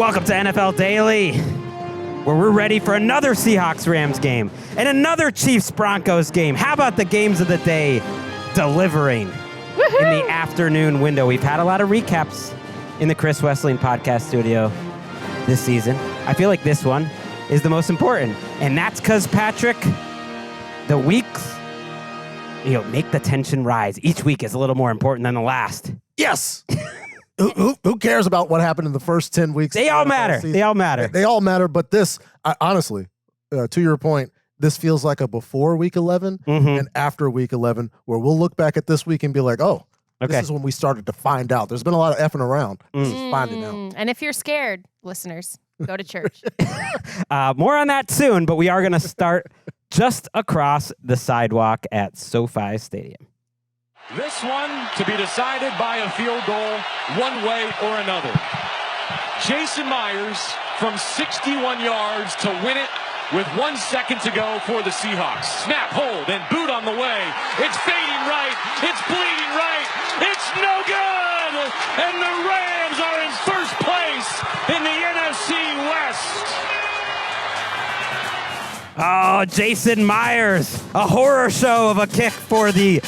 Welcome to NFL Daily, where we're ready for another Seahawks-Rams game and another Chiefs-Broncos game. How about the games of the day delivering in the afternoon window? We've had a lot of recaps in the Chris Wesseling podcast studio this season. I feel like this one is the most important, and that's because, Patrick, the weeks, make the tension rise. Each week is a little more important than the last. Yes. Who cares about what happened in the first 10 weeks? They all matter. They all matter. They all matter. But this, honestly, to your point, this feels like a before week 11 and after week 11, where we'll look back at this week and be like, oh, this is when we started to find out. There's been a lot of effing around. This is finding out. And if you're scared, listeners, go to church. More on that soon, but we are going to start just across the sidewalk at SoFi Stadium. This one to be decided by a field goal, one way or another. Jason Myers from 61 yards to win it with 1 second to go for the Seahawks. Snap, hold, and boot on the way. It's fading right. It's bleeding right. It's no good. And the Rams are in first place in the NFC West. Oh, Jason Myers, a horror show of a kick for the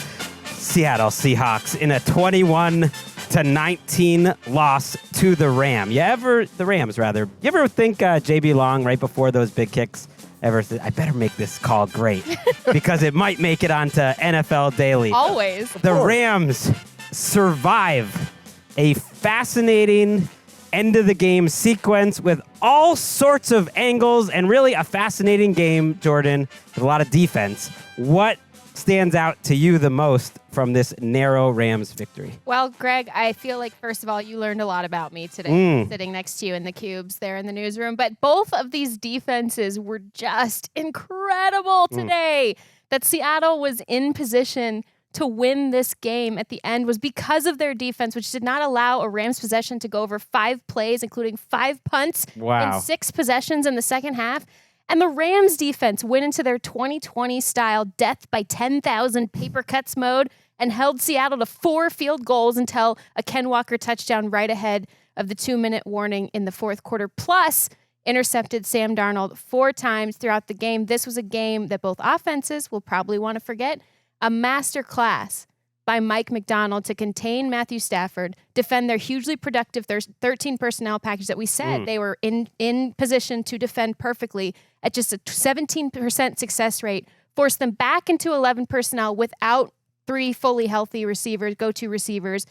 Seattle Seahawks in a 21-19 loss to the Rams. You ever think JB Long right before those big kicks ever said, I better make this call great because it might make it onto NFL Daily. Always. The Rams survive a fascinating end of the game sequence with all sorts of angles and really a fascinating game, Jourdan, with a lot of defense. What stands out to you the most from this narrow Rams victory? Well, Greg, I feel like, first of all, you learned a lot about me today, sitting next to you in the cubes there in the newsroom. But both of these defenses were just incredible today. That Seattle was in position to win this game at the end was because of their defense, which did not allow a Rams possession to go over 5 plays, including 5 punts in 6 possessions in the second half. And the Rams defense went into their 2020-style death by 10,000 paper cuts mode and held Seattle to 4 field goals until a Ken Walker touchdown right ahead of the 2-minute warning in the fourth quarter, plus intercepted Sam Darnold 4 times throughout the game. This was a game that both offenses will probably want to forget. A masterclass by Mike McDonald to contain Matthew Stafford, defend their hugely productive 13 personnel package that we said they were in position to defend perfectly at just a 17% success rate, force them back into 11 personnel without 3 fully healthy receivers, go-to receivers.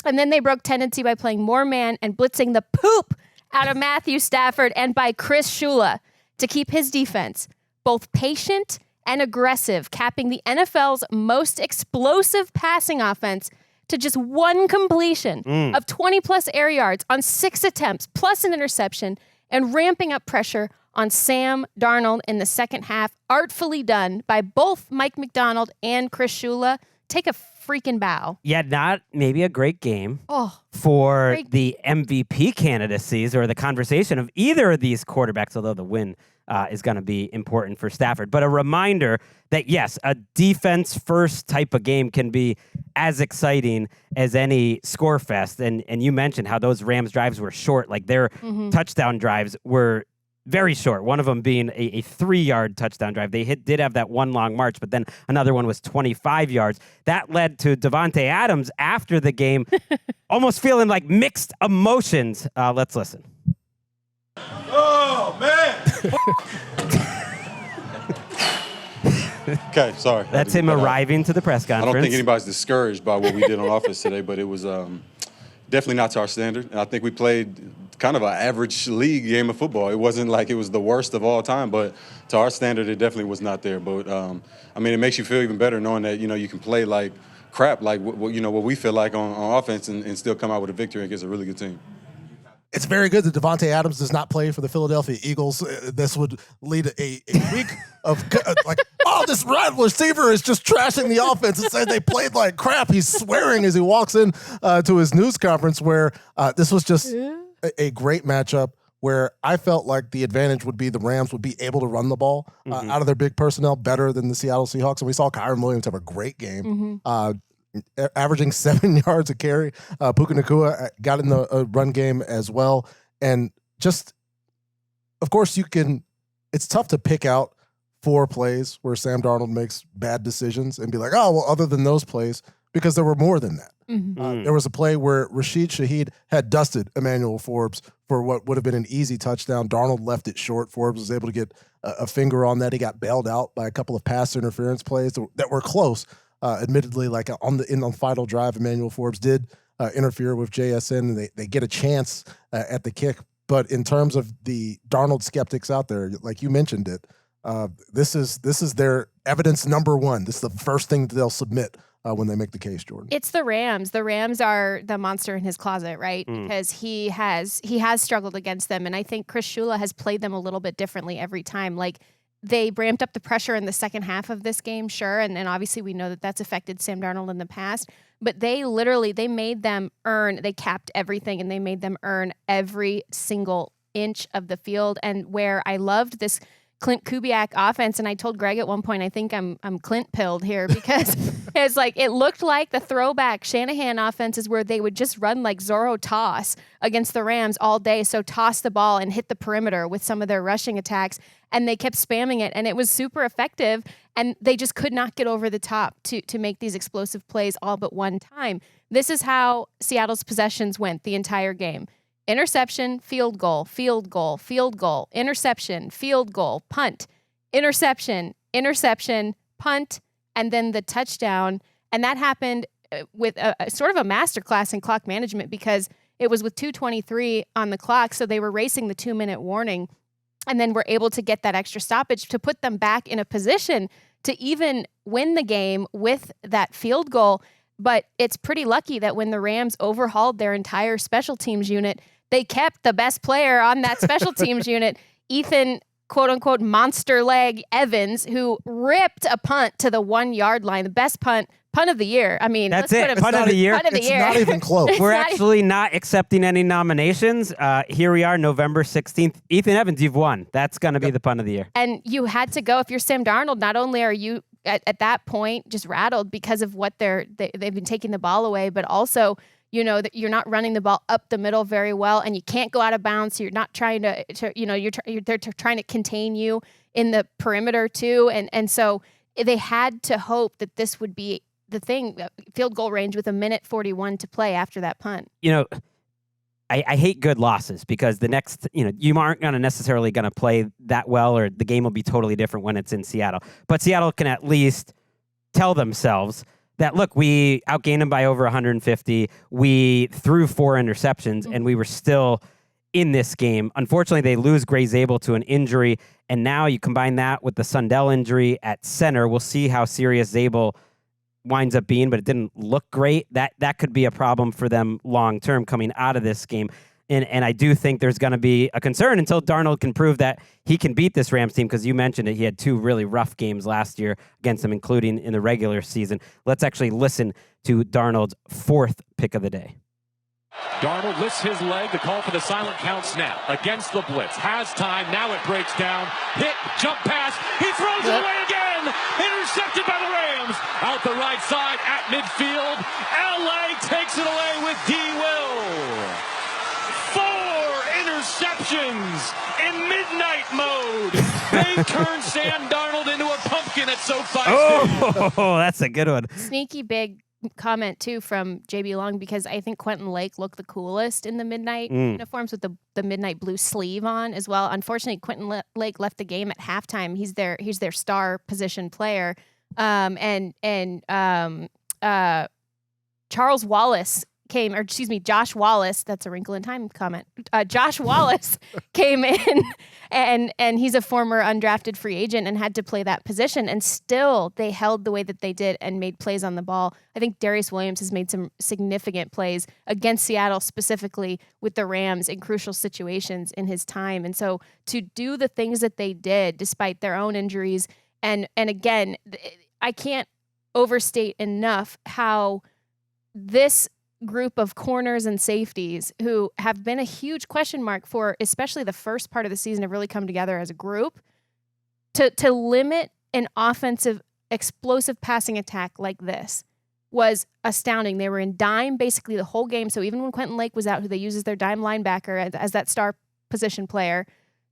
And then they broke tendency by playing more man and blitzing the poop out of Matthew Stafford and by Chris Shula to keep his defense both patient and aggressive, capping the NFL's most explosive passing offense to just 1 completion of 20-plus air yards on 6 attempts, plus an interception, and ramping up pressure on Sam Darnold in the second half, artfully done by both Mike McDonald and Chris Shula. Take a freaking bow. Yeah, not maybe a great game for the MVP candidacies or the conversation of either of these quarterbacks, although the win is going to be important for Stafford. But a reminder that, yes, a defense-first type of game can be as exciting as any score fest. And you mentioned how those Rams drives were short. Like their touchdown drives were very short, one of them being a 3-yard touchdown drive. They did have that one long march, but then another one was 25 yards. That led to Davante Adams after the game almost feeling like mixed emotions. Let's listen. Oh, man! Okay, sorry. That's him arriving to the press conference. I don't think anybody's discouraged by what we did on offense today, but it was definitely not to our standard. And I think we played kind of an average league game of football. It wasn't like it was the worst of all time, but to our standard, it definitely was not there. But, I mean, it makes you feel even better knowing that, you can play like crap, like what we feel like on offense and still come out with a victory against a really good team. It's very good that Davante Adams does not play for the Philadelphia Eagles. This would lead a week of this red receiver is just trashing the offense and saying they played like crap. He's swearing as he walks in to his news conference where this was just a great matchup where I felt like the advantage would be the Rams would be able to run the ball out of their big personnel better than the Seattle Seahawks. And we saw Kyron Williams have a great game. Averaging 7 yards a carry. Puka Nacua got in the run game as well. And just, of course, it's tough to pick out 4 plays where Sam Darnold makes bad decisions and be like, oh, well, other than those plays, because there were more than that. There was a play where Rashid Shaheed had dusted Emmanuel Forbes for what would have been an easy touchdown. Darnold left it short. Forbes was able to get a finger on that. He got bailed out by a couple of pass interference plays that were close. Admittedly, like on the final drive, Emmanuel Forbes did interfere with JSN, and they get a chance at the kick. But in terms of the Darnold skeptics out there, like you mentioned it, this is their evidence number one. This is the first thing that they'll submit when they make the case, Jourdan. It's the Rams. The Rams are the monster in his closet, right? Because he has struggled against them, and I think Chris Shula has played them a little bit differently every time. Like, they ramped up the pressure in the second half of this game, sure, and obviously we know that that's affected Sam Darnold in the past, but they made them earn, they capped everything, and they made them earn every single inch of the field. And where I loved this Clint Kubiak offense, and I told Greg at one point, I think I'm Clint pilled here, because it's like, it looked like the throwback Shanahan offenses where they would just run like Zorro toss against the Rams all day. So toss the ball and hit the perimeter with some of their rushing attacks, and they kept spamming it, and it was super effective, and they just could not get over the top to make these explosive plays all but one time. This is how Seattle's possessions went the entire game. Interception, field goal, field goal, field goal, interception, field goal, punt, interception, punt, and then the touchdown. And that happened with a sort of a masterclass in clock management, because it was with 2:23 on the clock, so they were racing the 2-minute warning, and then were able to get that extra stoppage to put them back in a position to even win the game with that field goal. But it's pretty lucky that when the Rams overhauled their entire special teams unit, they kept the best player on that special teams unit, Ethan, quote-unquote, monster leg Evans, who ripped a punt to the 1-yard line, the best punt of the year. I mean, that's it. Punt of the year. It's not even close. We're actually not accepting any nominations. Here we are, November 16th. Ethan Evans, you've won. That's going to be the punt of the year. And you had to go. If you're Sam Darnold, not only are you at that point just rattled because of what they've been taking the ball away, but also, you know, that you're not running the ball up the middle very well, and you can't go out of bounds. So you're not trying to they're trying to contain you in the perimeter too. And so they had to hope that this would be the thing, field goal range with 1:41 to play after that punt. You know, I hate good losses, because the next, you aren't necessarily going to play that well, or the game will be totally different when it's in Seattle. But Seattle can at least tell themselves that, look, we outgained them by over 150. We threw 4 interceptions, and we were still in this game. Unfortunately, they lose Gray Zabel to an injury, and now you combine that with the Sundell injury at center. We'll see how serious Zabel winds up being, but it didn't look great. That could be a problem for them long-term coming out of this game. And I do think there's going to be a concern until Darnold can prove that he can beat this Rams team, because you mentioned it. He had 2 really rough games last year against them, including in the regular season. Let's actually listen to Darnold's 4th pick of the day. Darnold lifts his leg, the call for the silent count snap against the blitz. Has time, now it breaks down. Hit, jump pass, he throws it away again! Intercepted by the Rams! Out the right side at midfield. LA takes it away with D. Will. 4 interceptions in midnight mode. They turn Sam Darnold into a pumpkin at SoFi Stadium. Oh, that's a good one. Sneaky big comment too from JB Long, because I think Quentin Lake looked the coolest in the midnight uniforms with the midnight blue sleeve on as well. Unfortunately, Quentin Lake left the game at halftime. He's their star position player. Charles Wallace Josh Wallace, that's a wrinkle in time comment. Josh Wallace came in, and he's a former undrafted free agent and had to play that position, and still they held the way that they did and made plays on the ball. I think Darius Williams has made some significant plays against Seattle, specifically with the Rams in crucial situations in his time. And so to do the things that they did despite their own injuries, and again, I can't overstate enough how this group of corners and safeties, who have been a huge question mark for especially the first part of the season, have really come together as a group to limit an offensive explosive passing attack like this was astounding. They were in dime basically the whole game. So even when Quentin Lake was out, who they use as their dime linebacker as that star position player,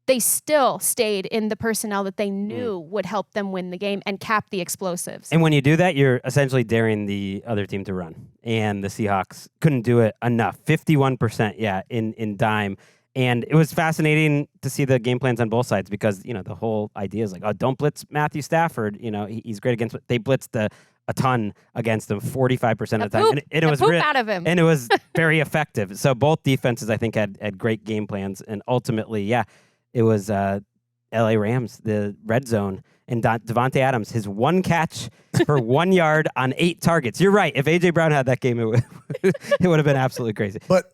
they still stayed in the personnel that they knew would help them win the game and cap the explosives. And when you do that, you're essentially daring the other team to run. And the Seahawks couldn't do it enough. 51%, in dime. And it was fascinating to see the game plans on both sides because, the whole idea is like, oh, don't blitz Matthew Stafford. He's great against, they blitzed a ton against him 45% of the time. And it was out of him. And it was very effective. So both defenses, I think, had great game plans. And ultimately, it was LA Rams, the red zone, and Davante Adams, his one catch for 1 yard on 8 targets. You're right. If A.J. Brown had that game, it would have been absolutely crazy. But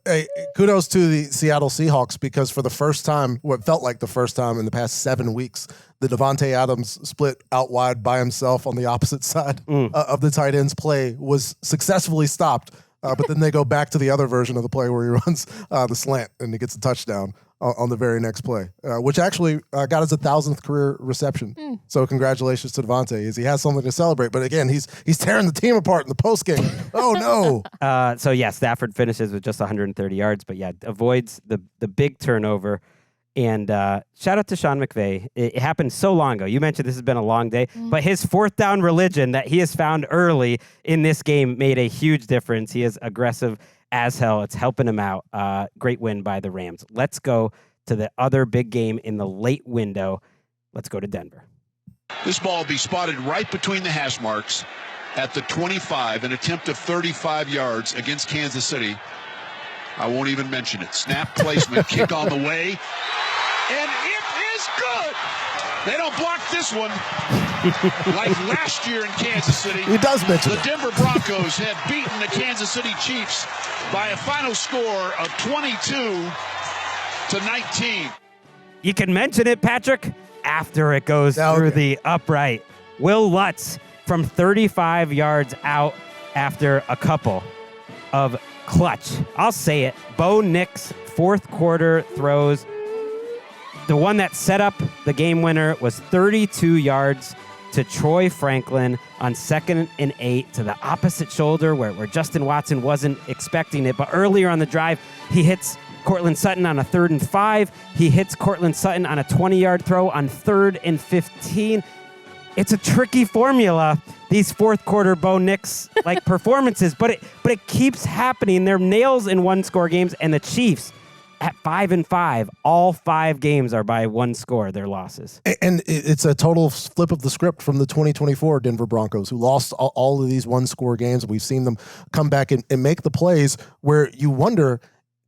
kudos to the Seattle Seahawks because for the first time, what felt like the first time in the past 7 weeks, the Davante Adams split out wide by himself on the opposite side of the tight end's play was successfully stopped. But then they go back to the other version of the play where he runs the slant and he gets a touchdown on the very next play, which actually got his 1,000th career reception. So congratulations to Davante. He has something to celebrate. But again, he's tearing the team apart in the postgame. Oh, no. Stafford finishes with just 130 yards, but avoids the big turnover. And shout out to Sean McVay. It happened so long ago. You mentioned this has been a long day, but his fourth down religion that he has found early in this game made a huge difference. He is aggressive as hell. It's helping him out. Great win by the Rams. Let's go to the other big game in the late window. Let's go to Denver. This ball will be spotted right between the hash marks at the 25, an attempt of 35 yards against Kansas City. I won't even mention it. Snap placement, kick on the way. And it is good. They don't block this one. Like last year in Kansas City. He does mention the Denver Broncos had beaten the Kansas City Chiefs by a final score of 22-19. You can mention it, Patrick, after it goes through the upright. Will Lutz from 35 yards out after a couple of clutch. I'll say it. Bo Nix, fourth quarter throws. The one that set up the game winner was 32 yards to Troy Franklin on 2nd and 8 to the opposite shoulder where Justin Watson wasn't expecting it. But earlier on the drive, he hits Cortland Sutton on a 3rd and 5. He hits Cortland Sutton on a 20-yard throw on 3rd and 15. It's a tricky formula, these fourth quarter Bo Nix performances, but it keeps happening. They're nails in one-score games, and the Chiefs at 5-5, all 5 games are by one score, their losses. And it's a total flip of the script from the 2024 Denver Broncos, who lost all of these one-score games. We've seen them come back and make the plays where you wonder,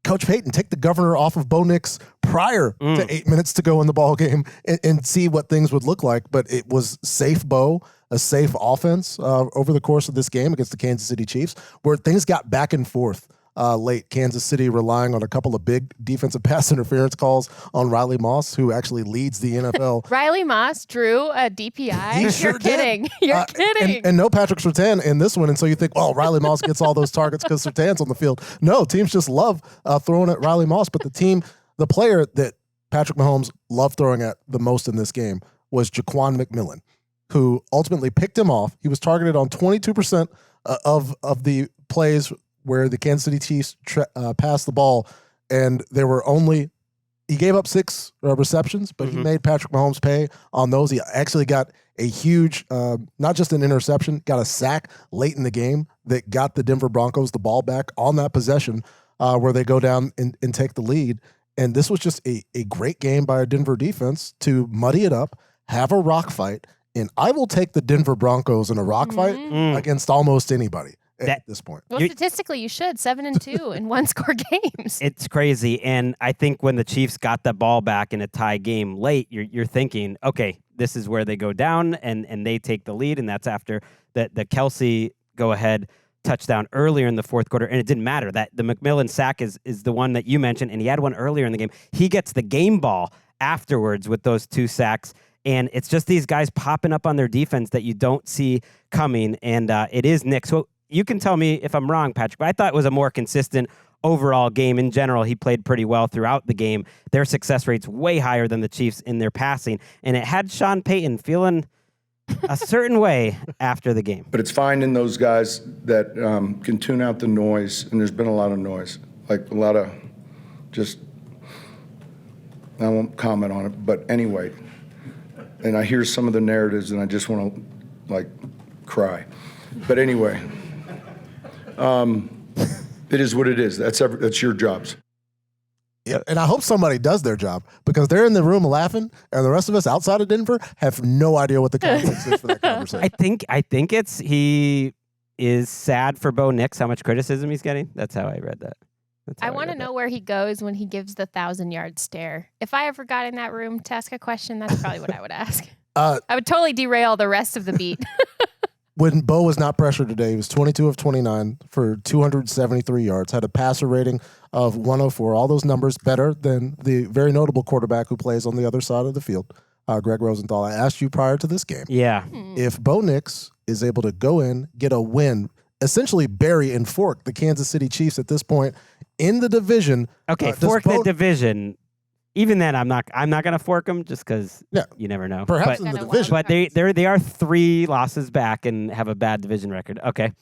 Coach Payton, take the governor off of Bo Nix prior to 8 minutes to go in the ball game and see what things would look like. But it was safe Bo, a safe offense over the course of this game against the Kansas City Chiefs, where things got back and forth late. Kansas City relying on a couple of big defensive pass interference calls on Riley Moss, who actually leads the NFL. Riley Moss drew a DPI. He sure You're kidding. You're kidding. And no Patrick Surtain in this one. And so you think, well, Riley Moss gets all those targets because Surtain's on the field. No, teams just love throwing at Riley Moss. But the player that Patrick Mahomes loved throwing at the most in this game was Jaquan McMillan, who ultimately picked him off. He was targeted on 22% of the plays where the Kansas City Chiefs passed the ball, and he gave up 6 receptions, but he made Patrick Mahomes pay on those. He actually got a huge, not just an interception, got a sack late in the game that got the Denver Broncos the ball back on that possession where they go down and take the lead. And this was just a great game by a Denver defense to muddy it up, have a rock fight, and I will take the Denver Broncos in a rock fight against almost anybody at this point. Well, statistically, you should 7-2 in one-score games. It's crazy, and I think when the Chiefs got the ball back in a tie game late, you're thinking, okay, this is where they go down and they take the lead, and that's after the Kelsey go-ahead touchdown earlier in the fourth quarter, and it didn't matter. That the McMillan sack is the one that you mentioned, and he had one earlier in the game. He gets the game ball afterwards with those 2 sacks. And it's just these guys popping up on their defense that you don't see coming, and it is Nick. So you can tell me if I'm wrong, Patrick, but I thought it was a more consistent overall game. In general, he played pretty well throughout the game. Their success rate's way higher than the Chiefs in their passing, and it had Sean Payton feeling a certain way after the game. But it's finding those guys that can tune out the noise, and there's been a lot of noise, like a lot of just I won't comment on it, but anyway, and I hear some of the narratives and I just want to, like, cry. But anyway, it is what it is. That's your jobs. Yeah, and I hope somebody does their job because they're in the room laughing, and the rest of us outside of Denver have no idea what the context is for that conversation. I think he is sad for Bo Nix, how much criticism he's getting. That's how I read that. I want to know where he goes when he gives the 1,000-yard stare. If I ever got in that room to ask a question, that's probably what I would ask. I would totally derail the rest of the beat. When Bo was not pressured today, he was 22 of 29 for 273 yards, had a passer rating of 104. All those numbers better than the very notable quarterback who plays on the other side of the field, Gregg Rosenthal. I asked you prior to this game. Yeah. If Bo Nix is able to go in, get a win, essentially bury and fork the Kansas City Chiefs at this point in the division. Okay, fork the division. Even then, I'm not going to fork them just because you never know. Perhaps in the division. But they are 3 losses back and have a bad division record. Okay.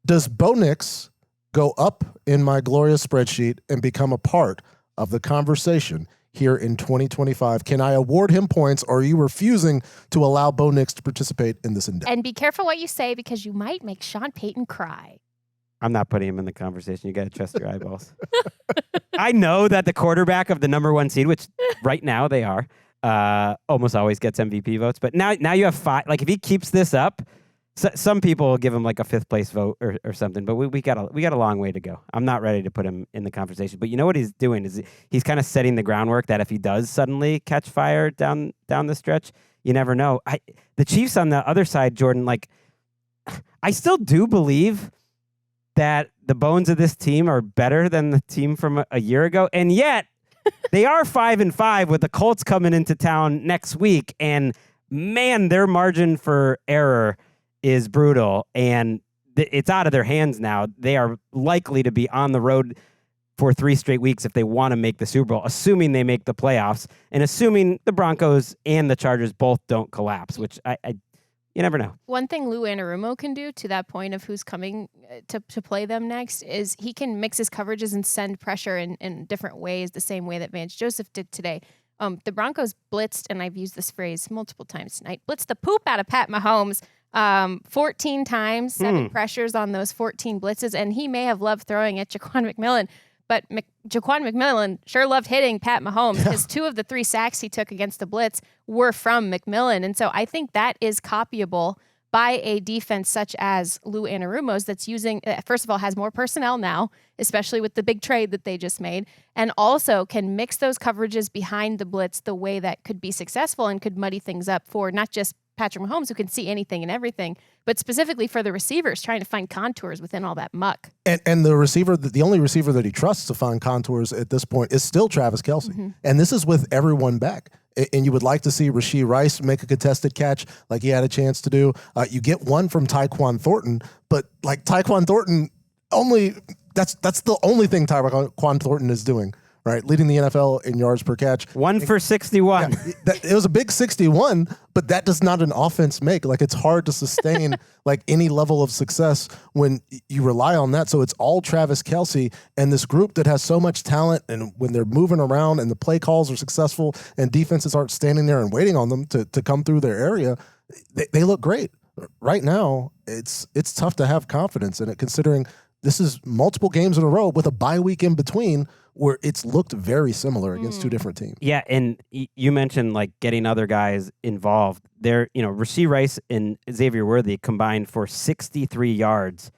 Does Bo Nix go up in my glorious spreadsheet and become a part of the conversation here in 2025? Can I award him points, or are you refusing to allow Bo Nix to participate in this endeavor? And be careful what you say because you might make Sean Payton cry. I'm not putting him in the conversation. You got to trust your eyeballs. I know that the quarterback of the number 1 seed, which right now they are, almost always gets MVP votes. But now you have 5. Like if he keeps this up, some people will give him like a 5th place vote or something. But we got a long way to go. I'm not ready to put him in the conversation. But you know what he's doing is he's kind of setting the groundwork that if he does suddenly catch fire down the stretch, you never know. The Chiefs on the other side, Jourdan, like I still do believe that the bones of this team are better than the team from a year ago. And yet they are 5-5 with the Colts coming into town next week. And man, their margin for error is brutal. And it's out of their hands now. They are likely to be on the road for 3 straight weeks if they want to make the Super Bowl, assuming they make the playoffs and assuming the Broncos and the Chargers both don't collapse, which you never know. One thing Lou Anarumo can do to that point of who's coming to play them next is he can mix his coverages and send pressure in different ways, the same way that Vance Joseph did today. The Broncos blitzed, and I've used this phrase multiple times tonight, blitzed the poop out of Pat Mahomes 14 times, 7 pressures on those 14 blitzes, and he may have loved throwing at Jaquan McMillan, but Jaquan McMillan sure loved hitting Pat Mahomes because 2 of the 3 sacks he took against the blitz were from McMillan. And so I think that is copyable by a defense such as Lou Anarumo's that's using, first of all, has more personnel now, especially with the big trade that they just made, and also can mix those coverages behind the blitz the way that could be successful and could muddy things up for not just Patrick Mahomes, who can see anything and everything, but specifically for the receivers trying to find contours within all that muck. And the receiver, the only receiver that he trusts to find contours at this point is still Travis Kelce. Mm-hmm. And this is with everyone back. And you would like to see Rashee Rice make a contested catch like he had a chance to do. You get one from Tyquan Thornton, but like Tyquan Thornton that's the only thing Tyquan Thornton is doing. Right, leading the NFL in yards per catch. 1 for 61. Yeah, it was a big 61, but that does not an offense make. Like it's hard to sustain like any level of success when you rely on that. So it's all Travis Kelce and this group that has so much talent. And when they're moving around and the play calls are successful and defenses aren't standing there and waiting on them to come through their area, they look great. Right now, it's tough to have confidence in it, considering this is multiple games in a row with a bye week in between where it's looked very similar against 2 different teams. Yeah, and you mentioned like getting other guys involved. There, Rashee Rice and Xavier Worthy combined for 63 yards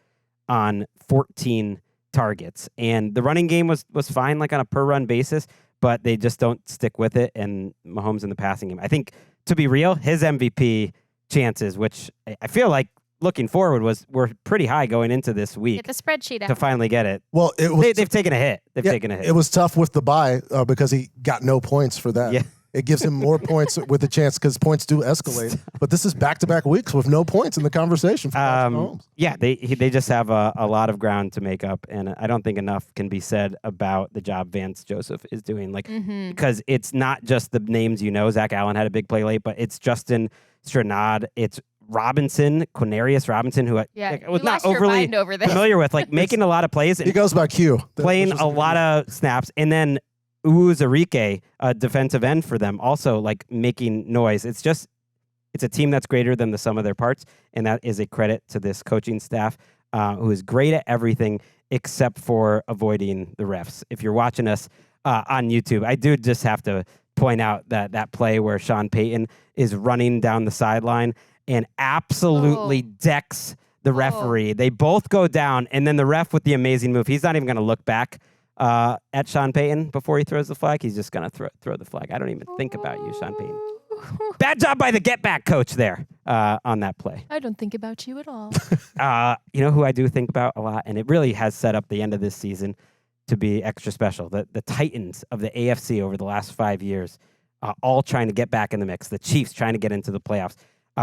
on 14 targets. And the running game was fine, like on a per run basis, but they just don't stick with it. And Mahomes in the passing game. I think, to be real, his MVP chances, which I feel like looking forward were pretty high going into this week. Get the spreadsheet out. To finally get it. Well, they've taken a hit. They've taken a hit. It was tough with the bye because he got no points for that. Yeah. It gives him more points with a chance because points do escalate. But this is back-to-back weeks with no points in the conversation for Patrick Mahomes. Yeah, they just have a lot of ground to make up, and I don't think enough can be said about the job Vance Joseph is doing. Because it's not just the names Zach Allen had a big play late, but it's Justin Stranad, it's Quinarius Robinson, who I was not overly familiar with, like making a lot of plays. He goes by Q. Playing a lot of snaps. And then Uwuzurike, a defensive end for them, also like making noise. It's a team that's greater than the sum of their parts, and that is a credit to this coaching staff who is great at everything except for avoiding the refs. If you're watching us on YouTube, I do just have to point out that play where Sean Payton is running down the sideline and absolutely decks the referee. They both go down, and then the ref with the amazing move, he's not even going to look back at Sean Payton before he throws the flag. He's just going to throw the flag. I don't even think about you, Sean Payton. Bad job by the get-back coach there on that play. I don't think about you at all. You know who I do think about a lot, and it really has set up the end of this season to be extra special. The Titans of the AFC over the last 5 years, all trying to get back in the mix. The Chiefs trying to get into the playoffs.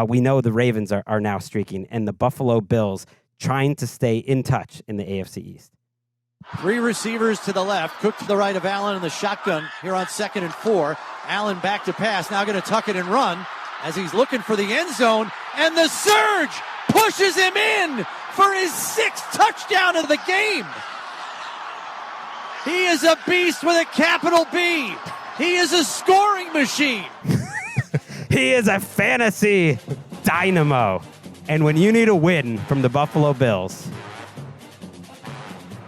We know the Ravens are now streaking, and the Buffalo Bills trying to stay in touch in the AFC East. 3 receivers to the left. Cook to the right of Allen in the shotgun here on 2nd and 4. Allen back to pass. Now going to tuck it and run as he's looking for the end zone. And the surge pushes him in for his 6th touchdown of the game. He is a beast with a capital B. He is a scoring machine. He is a fantasy dynamo. And when you need a win from the Buffalo Bills,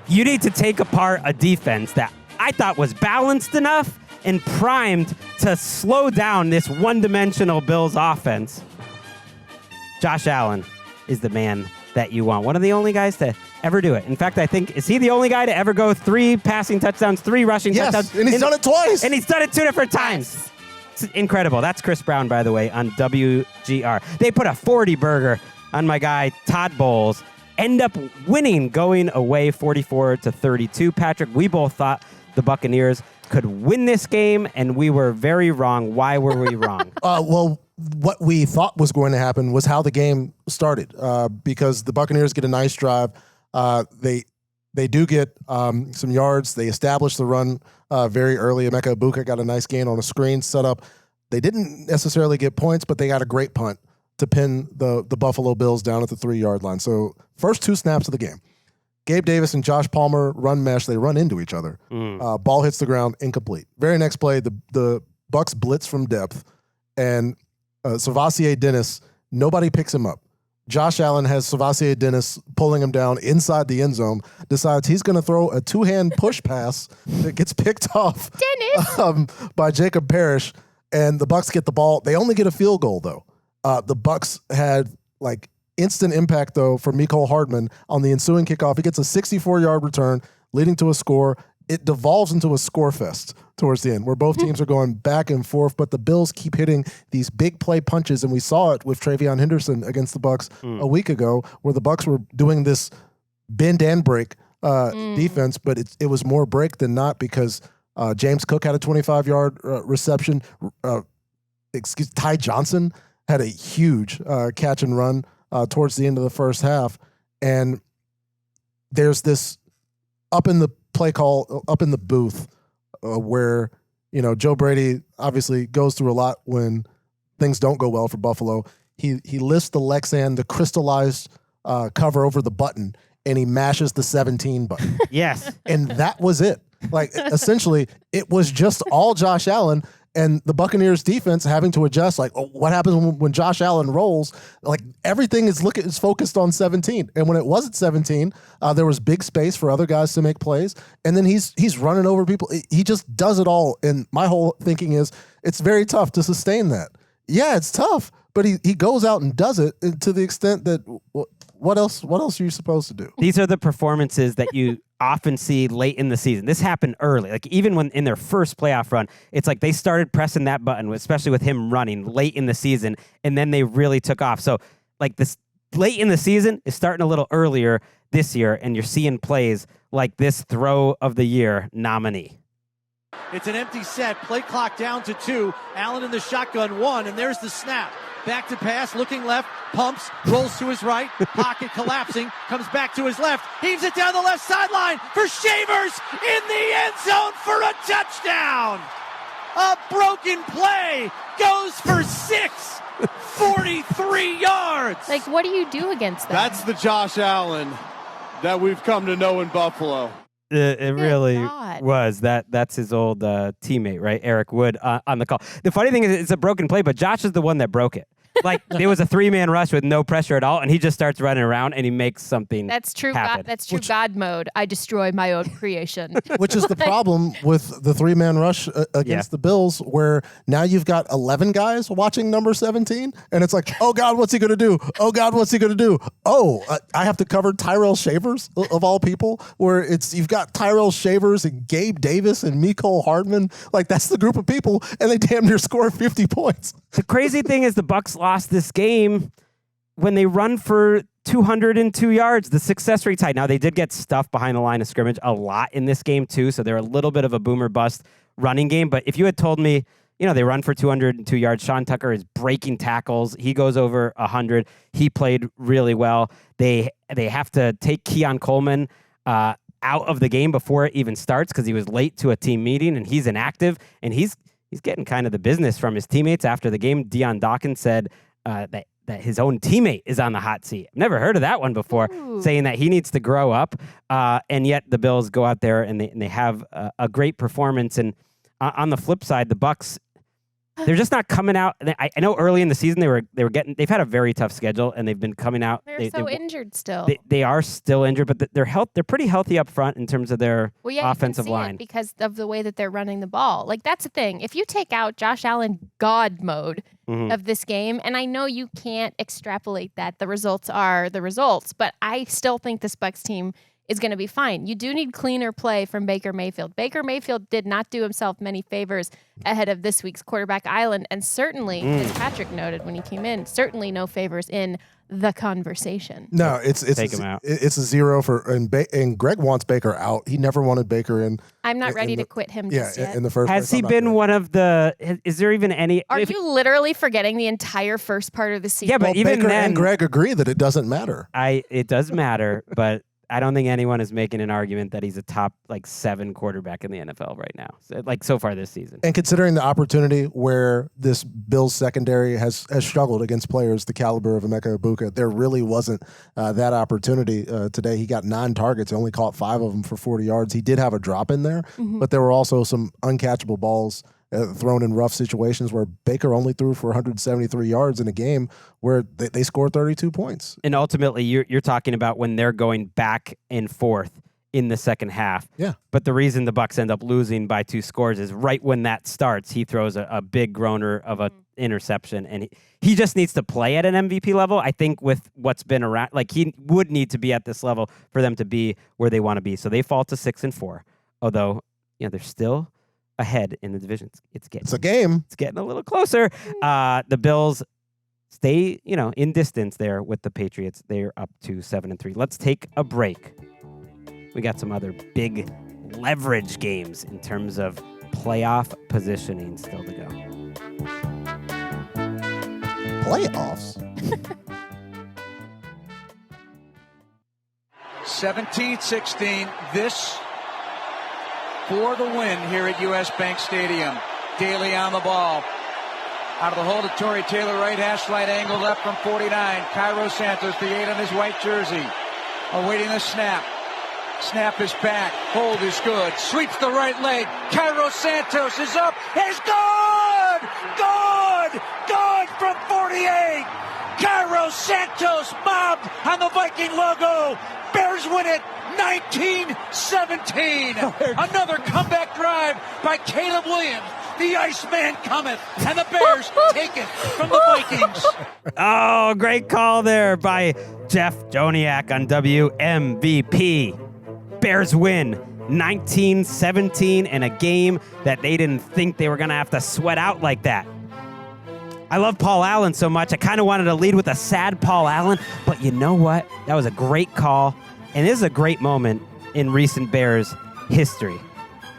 you need to take apart a defense that I thought was balanced enough and primed to slow down this one-dimensional Bills offense. Josh Allen is the man that you want. One of the only guys to ever do it. In fact, I think, is he the only guy to ever go 3 passing touchdowns, 3 rushing touchdowns? And he's done it twice. And he's done it 2 different times. It's incredible. That's Chris Brown, by the way, on WGR. They put a 40 burger on my guy, Todd Bowles. End up winning, going away 44-32. Patrick, we both thought the Buccaneers could win this game, and we were very wrong. Why were we wrong? Well, what we thought was going to happen was how the game started, because the Buccaneers get a nice drive. They do get some yards. They establish the run very early. Emeka Egbuka got a nice gain on a screen set up. They didn't necessarily get points, but they got a great punt to pin the Buffalo Bills down at the 3-yard line. So first 2 snaps of the game, Gabe Davis and Josh Palmer run mesh. They run into each other. Ball hits the ground, incomplete. Very next play, the Bucs blitz from depth, and Savasier Dennis, nobody picks him up. Josh Allen has Savasier Dennis pulling him down inside the end zone, decides he's going to throw a 2-hand push pass that gets picked off by Jacob Parrish, and the Bucs get the ball. They only get a field goal, though. The Bucs had like instant impact, though, from Mecole Hardman on the ensuing kickoff. He gets a 64-yard return, leading to a score. It devolves into a score fest towards the end, where both teams are going back and forth, but the Bills keep hitting these big play punches, and we saw it with Travion Henderson against the Bucs a week ago, where the Bucs were doing this bend and break defense, but it was more break than not, because James Cook had a 25-yard reception. Ty Johnson had a huge catch and run towards the end of the first half, and there's this up in the play call, up in the booth, where, you know, Joe Brady obviously goes through a lot when things don't go well for Buffalo. He lifts the Lexan, the crystallized cover over the button, and he mashes the 17 button. Yes. And that was it. Like, essentially, it was just all Josh Allen, and the Buccaneers defense having to adjust. Like, what happens when Josh Allen rolls? Like, everything is focused on 17. And when it wasn't 17, there was big space for other guys to make plays. And then he's running over people. He just does it all. And my whole thinking is, it's very tough to sustain that. Yeah, it's tough, but he goes out and does it to the extent that what else are you supposed to do? These are the performances that you often see late in the season. This happened early. Like, even when in their first playoff run, it's like they started pressing that button, especially with him running late in the season, and then they really took off. So, like, this late in the season is starting a little earlier this year, and you're seeing plays like this throw of the year nominee. It's an empty set. Play clock down to 2. Allen in the shotgun 1, and there's the snap. Back to pass, looking left, pumps, rolls to his right, pocket collapsing, comes back to his left, heaves it down the left sideline for Shavers in the end zone for a touchdown. A broken play goes for 6, 43 yards. Like, what do you do against that? That's the Josh Allen that we've come to know in Buffalo. It really God. was. That's his old teammate, right? Eric Wood on the call. The funny thing is it's a broken play, but Josh is the one that broke it. Like, there was a 3-man rush with no pressure at all, and he just starts running around, and he makes something That's true. happen. That's true. God mode. I destroy my own creation. Which is the problem with the 3-man rush against the Bills, where now you've got 11 guys watching number 17, and it's like, oh, God, what's he going to do? Oh, God, what's he going to do? Oh, I have to cover Tyrell Shavers, of all people, where you've got Tyrell Shavers and Gabe Davis and Mecole Hardman. Like, that's the group of people, and they damn near score 50 points. The crazy thing is the Bucs lost this game when they run for 202 yards. The success rate's high. Now, they did get stuffed behind the line of scrimmage a lot in this game, too, so they're a little bit of a boomer bust running game. But if you had told me, they run for 202 yards, Sean Tucker is breaking tackles. He goes over 100. He played really well. They have to take Keon Coleman out of the game before it even starts because he was late to a team meeting, and he's inactive, and he's getting kind of the business from his teammates after the game. Deion Dawkins said that his own teammate is on the hot seat. I've never heard of that one before, saying that he needs to grow up. And yet the Bills go out there and they have a great performance. And on the flip side, the Bucs, they're just not coming out. I know early in the season they've had a very tough schedule, and they've been coming out. They're injured still. They are still injured, but they're pretty healthy up front in terms of their offensive line because of the way that they're running the ball. Like, that's the thing. If you take out Josh Allen God mode of this game, and I know you can't extrapolate that, the results are the results, but I still think this Bucs team is going to be fine. You do need cleaner play from Baker Mayfield. Baker Mayfield did not do himself many favors ahead of this week's quarterback island, and certainly, as Patrick noted when he came in, certainly no favors in the conversation. No, it's Take him out. It's a 0 for and Greg wants Baker out. He never wanted Baker in. I'm not ready to quit him just yet. In the first Has place. he been one of the? Is there even any? Are you literally forgetting the entire first part of the season? Yeah, but even Baker then, and Greg agree that it doesn't matter. It does matter, but I don't think anyone is making an argument that he's a top 7 quarterback in the NFL right now. So far this season. And considering the opportunity where this Bills secondary has struggled against players the caliber of Emeka Egbuka, there really wasn't that opportunity today. He got 9 targets, only caught 5 of them for 40 yards. He did have a drop in there, but there were also some uncatchable balls thrown in rough situations where Baker only threw for 173 yards in a game where they scored 32 points. And ultimately, you're talking about when they're going back and forth in the second half. Yeah. But the reason the Bucs end up losing by 2 scores is right when that starts, he throws a big groaner of an interception, and he just needs to play at an MVP level. I think with what's been around, he would need to be at this level for them to be where they want to be. So they fall to 6-4, although they're still ahead in the division. It's a game. It's getting a little closer. The Bills stay, in distance there with the Patriots. They're up to 7-3. Let's take a break. We got some other big leverage games in terms of playoff positioning still to go. Playoffs? 17-16. This for the win here at U.S. Bank Stadium. Daly on the ball. Out of the hole to Torrey Taylor, right hash, slight angle left from 49. Cairo Santos, the 8 on his white jersey. Awaiting the snap. Snap is back. Hold is good. Sweeps the right leg. Cairo Santos is up. It's good! Good! Good from 48! Cairo Santos mobbed on the Viking logo. Bears win it 19-17. Another comeback drive by Caleb Williams. The Iceman cometh, and the Bears take it from the Vikings. Oh, great call there by Jeff Joniak on WMVP. Bears win 19-17 in a game that they didn't think they were going to have to sweat out like that. I love Paul Allen so much. I kind of wanted to lead with a sad Paul Allen, but you know what? That was a great call, and this is a great moment in recent Bears history.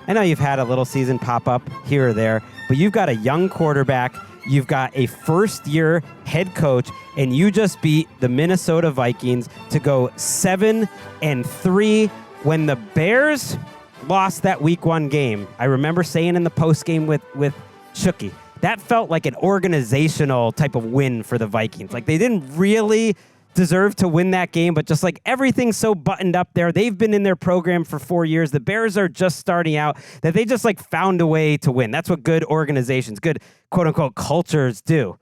I know you've had a little season pop up here or there, but you've got a young quarterback, you've got a first-year head coach, and you just beat the Minnesota Vikings to go 7-3 when the Bears lost that Week 1 game. I remember saying in the postgame with Shooky, that felt like an organizational type of win for the Vikings. Like, they didn't really deserve to win that game, but just like everything's so buttoned up there. They've been in their program for 4 years. The Bears are just starting out, that they just like found a way to win. That's what good organizations, good quote unquote cultures do.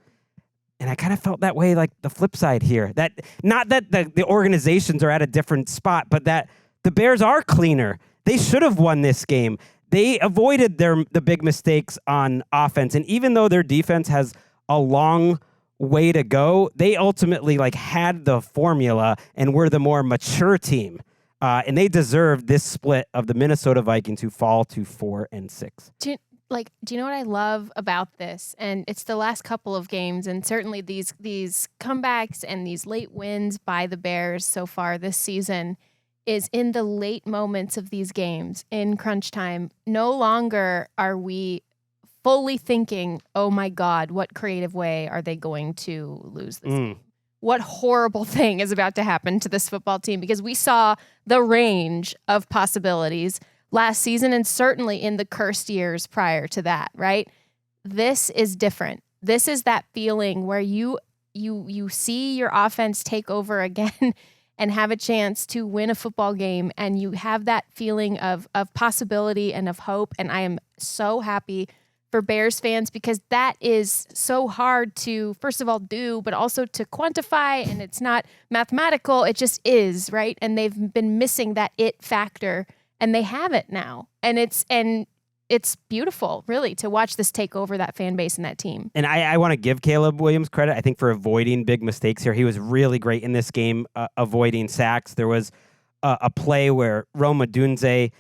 And I kind of felt that way, like the flip side here. That not that the organizations are at a different spot, but that the Bears are cleaner. They should have won this game. They avoided the big mistakes on offense. And even though their defense has a long way to go, they ultimately like had the formula and were the more mature team. And they deserve this split of the Minnesota Vikings, who fall to 4-6. Do you know what I love about this? And it's the last couple of games, and certainly these comebacks and these late wins by the Bears so far this season is in the late moments of these games in crunch time. No longer are we fully thinking, oh my God, what creative way are they going to lose this game? What horrible thing is about to happen to this football team? Because we saw the range of possibilities last season and certainly in the cursed years prior to that, right? This is different. This is that feeling where you see your offense take over again and have a chance to win a football game, and you have that feeling of possibility and of hope. And I am so happy for Bears fans, because that is so hard to, first of all, do, but also to quantify, and it's not mathematical. It just is, right? And they've been missing that it factor, and they have it now. And it's beautiful, really, to watch this take over that fan base and that team. And I want to give Caleb Williams credit, I think, for avoiding big mistakes here. He was really great in this game, avoiding sacks. There was a play where Rome Odunze,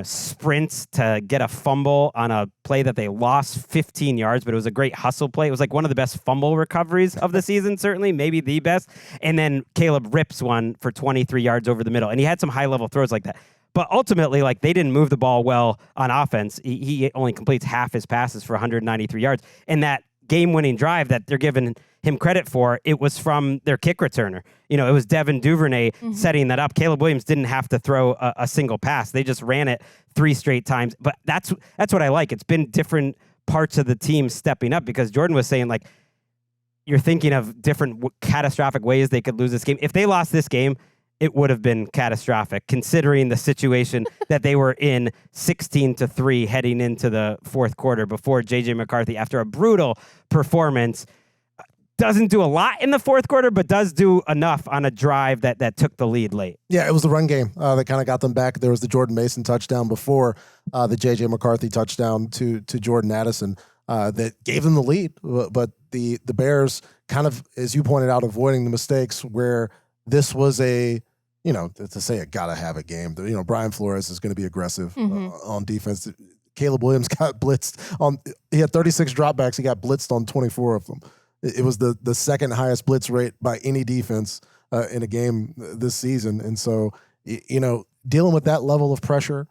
sprints to get a fumble on a play that they lost 15 yards, but it was a great hustle play. It was like one of the best fumble recoveries of the season, certainly, maybe the best. And then Caleb rips one for 23 yards over the middle. And he had some high-level throws like that. But ultimately, like, they didn't move the ball well on offense. He only completes half his passes for 193 yards. And that game-winning drive that they're giving him credit for, it was from their kick returner. It was Devin Duvernay setting that up. Caleb Williams didn't have to throw a single pass. They just ran it 3 straight times. But that's what I like. It's been different parts of the team stepping up, because Jourdan was saying, like, you're thinking of different catastrophic ways they could lose this game. If they lost this game, it would have been catastrophic, considering the situation that they were in, 16-3 heading into the fourth quarter, before J.J. McCarthy, after a brutal performance, doesn't do a lot in the fourth quarter, but does do enough on a drive that took the lead late. Yeah, it was the run game that kind of got them back. There was the Jordan Mason touchdown before the J.J. McCarthy touchdown to Jordan Addison that gave them the lead. But the Bears kind of, as you pointed out, avoiding the mistakes where this was to say a gotta have a game. Brian Flores is going to be aggressive on defense. Caleb Williams got blitzed he had 36 dropbacks. He got blitzed on 24 of them. It was the second highest blitz rate by any defense in a game this season. And so, dealing with that level of pressure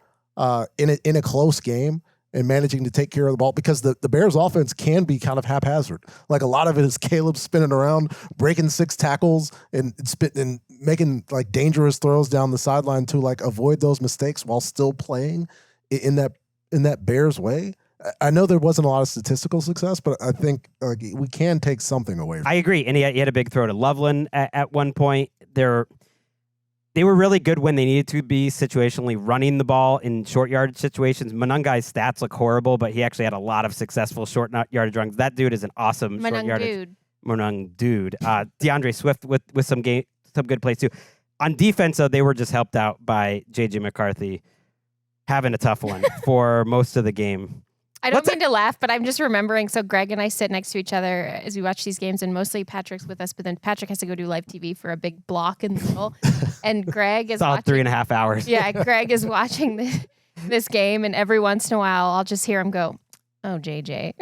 in a close game and managing to take care of the ball, because the Bears offense can be kind of haphazard. Like, a lot of it is Caleb spinning around, breaking 6 tackles and making like dangerous throws down the sideline to like avoid those mistakes while still playing in that Bears way. I know there wasn't a lot of statistical success, but I think we can take something away from it. I agree. And he had a big throw to Loveland at one point. They were really good when they needed to be situationally running the ball in short yardage situations. Monungai's stats look horrible, but he actually had a lot of successful short yardage runs. That dude is an awesome short yardage. Monung dude. DeAndre Swift with some good plays too. On defense, though, they were just helped out by J.J. McCarthy having a tough one for most of the game. I don't mean to laugh, but I'm just remembering. So Greg and I sit next to each other as we watch these games, and mostly Patrick's with us, but then Patrick has to go do live TV for a big block in the middle. And Greg is watching 3.5 hours. Yeah, Greg is watching this game, and every once in a while, I'll just hear him go, "Oh, JJ."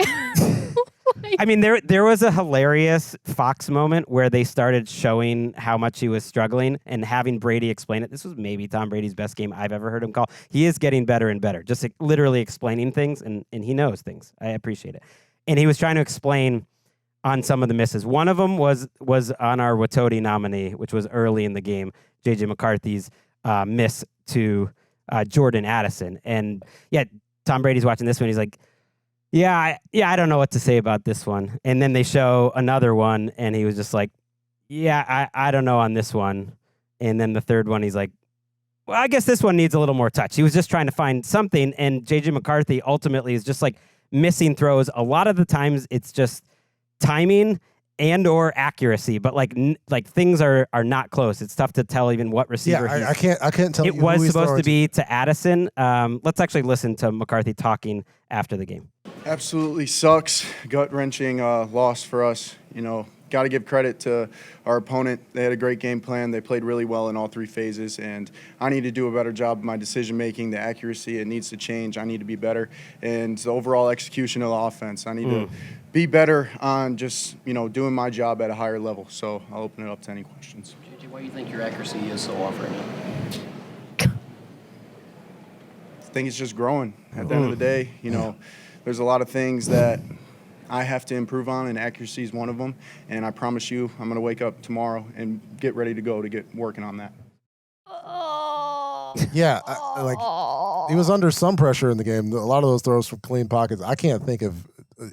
I mean, there was a hilarious Fox moment where they started showing how much he was struggling and having Brady explain it. This was maybe Tom Brady's best game I've ever heard him call. He is getting better and better, just literally explaining things, and he knows things. I appreciate it. And he was trying to explain on some of the misses. One of them was on our Watoti nominee, which was early in the game, J.J. McCarthy's miss to Jordan Addison. And yeah, Tom Brady's watching this one. He's like, I don't know what to say about this one. And then they show another one, and he was just like, Yeah, I don't know on this one. And then the third one, he's like, well, I guess this one needs a little more touch. He was just trying to find something, and J.J. McCarthy ultimately is just like missing throws. A lot of the times it's just timing and or accuracy, but like things are not close. It's tough to tell even what receiver. Yeah, I can't tell you. It was supposed to be to Addison. Let's actually listen to McCarthy talking after the game. Absolutely sucks. Gut-wrenching loss for us. You know, got to give credit to our opponent. They had a great game plan. They played really well in all three phases, and I need to do a better job of my decision-making. The accuracy, it needs to change. I need to be better. And the overall execution of the offense, I need to be better on just, you know, doing my job at a higher level. So I'll open it up to any questions. JJ, why do you think your accuracy is so off right now? I think it's just growing. At the end of the day, you know, there's a lot of things that I have to improve on, and accuracy is one of them. And I promise you, I'm going to wake up tomorrow and get ready to go to get working on that. Yeah, he was under some pressure in the game. A lot of those throws from clean pockets. I can't think of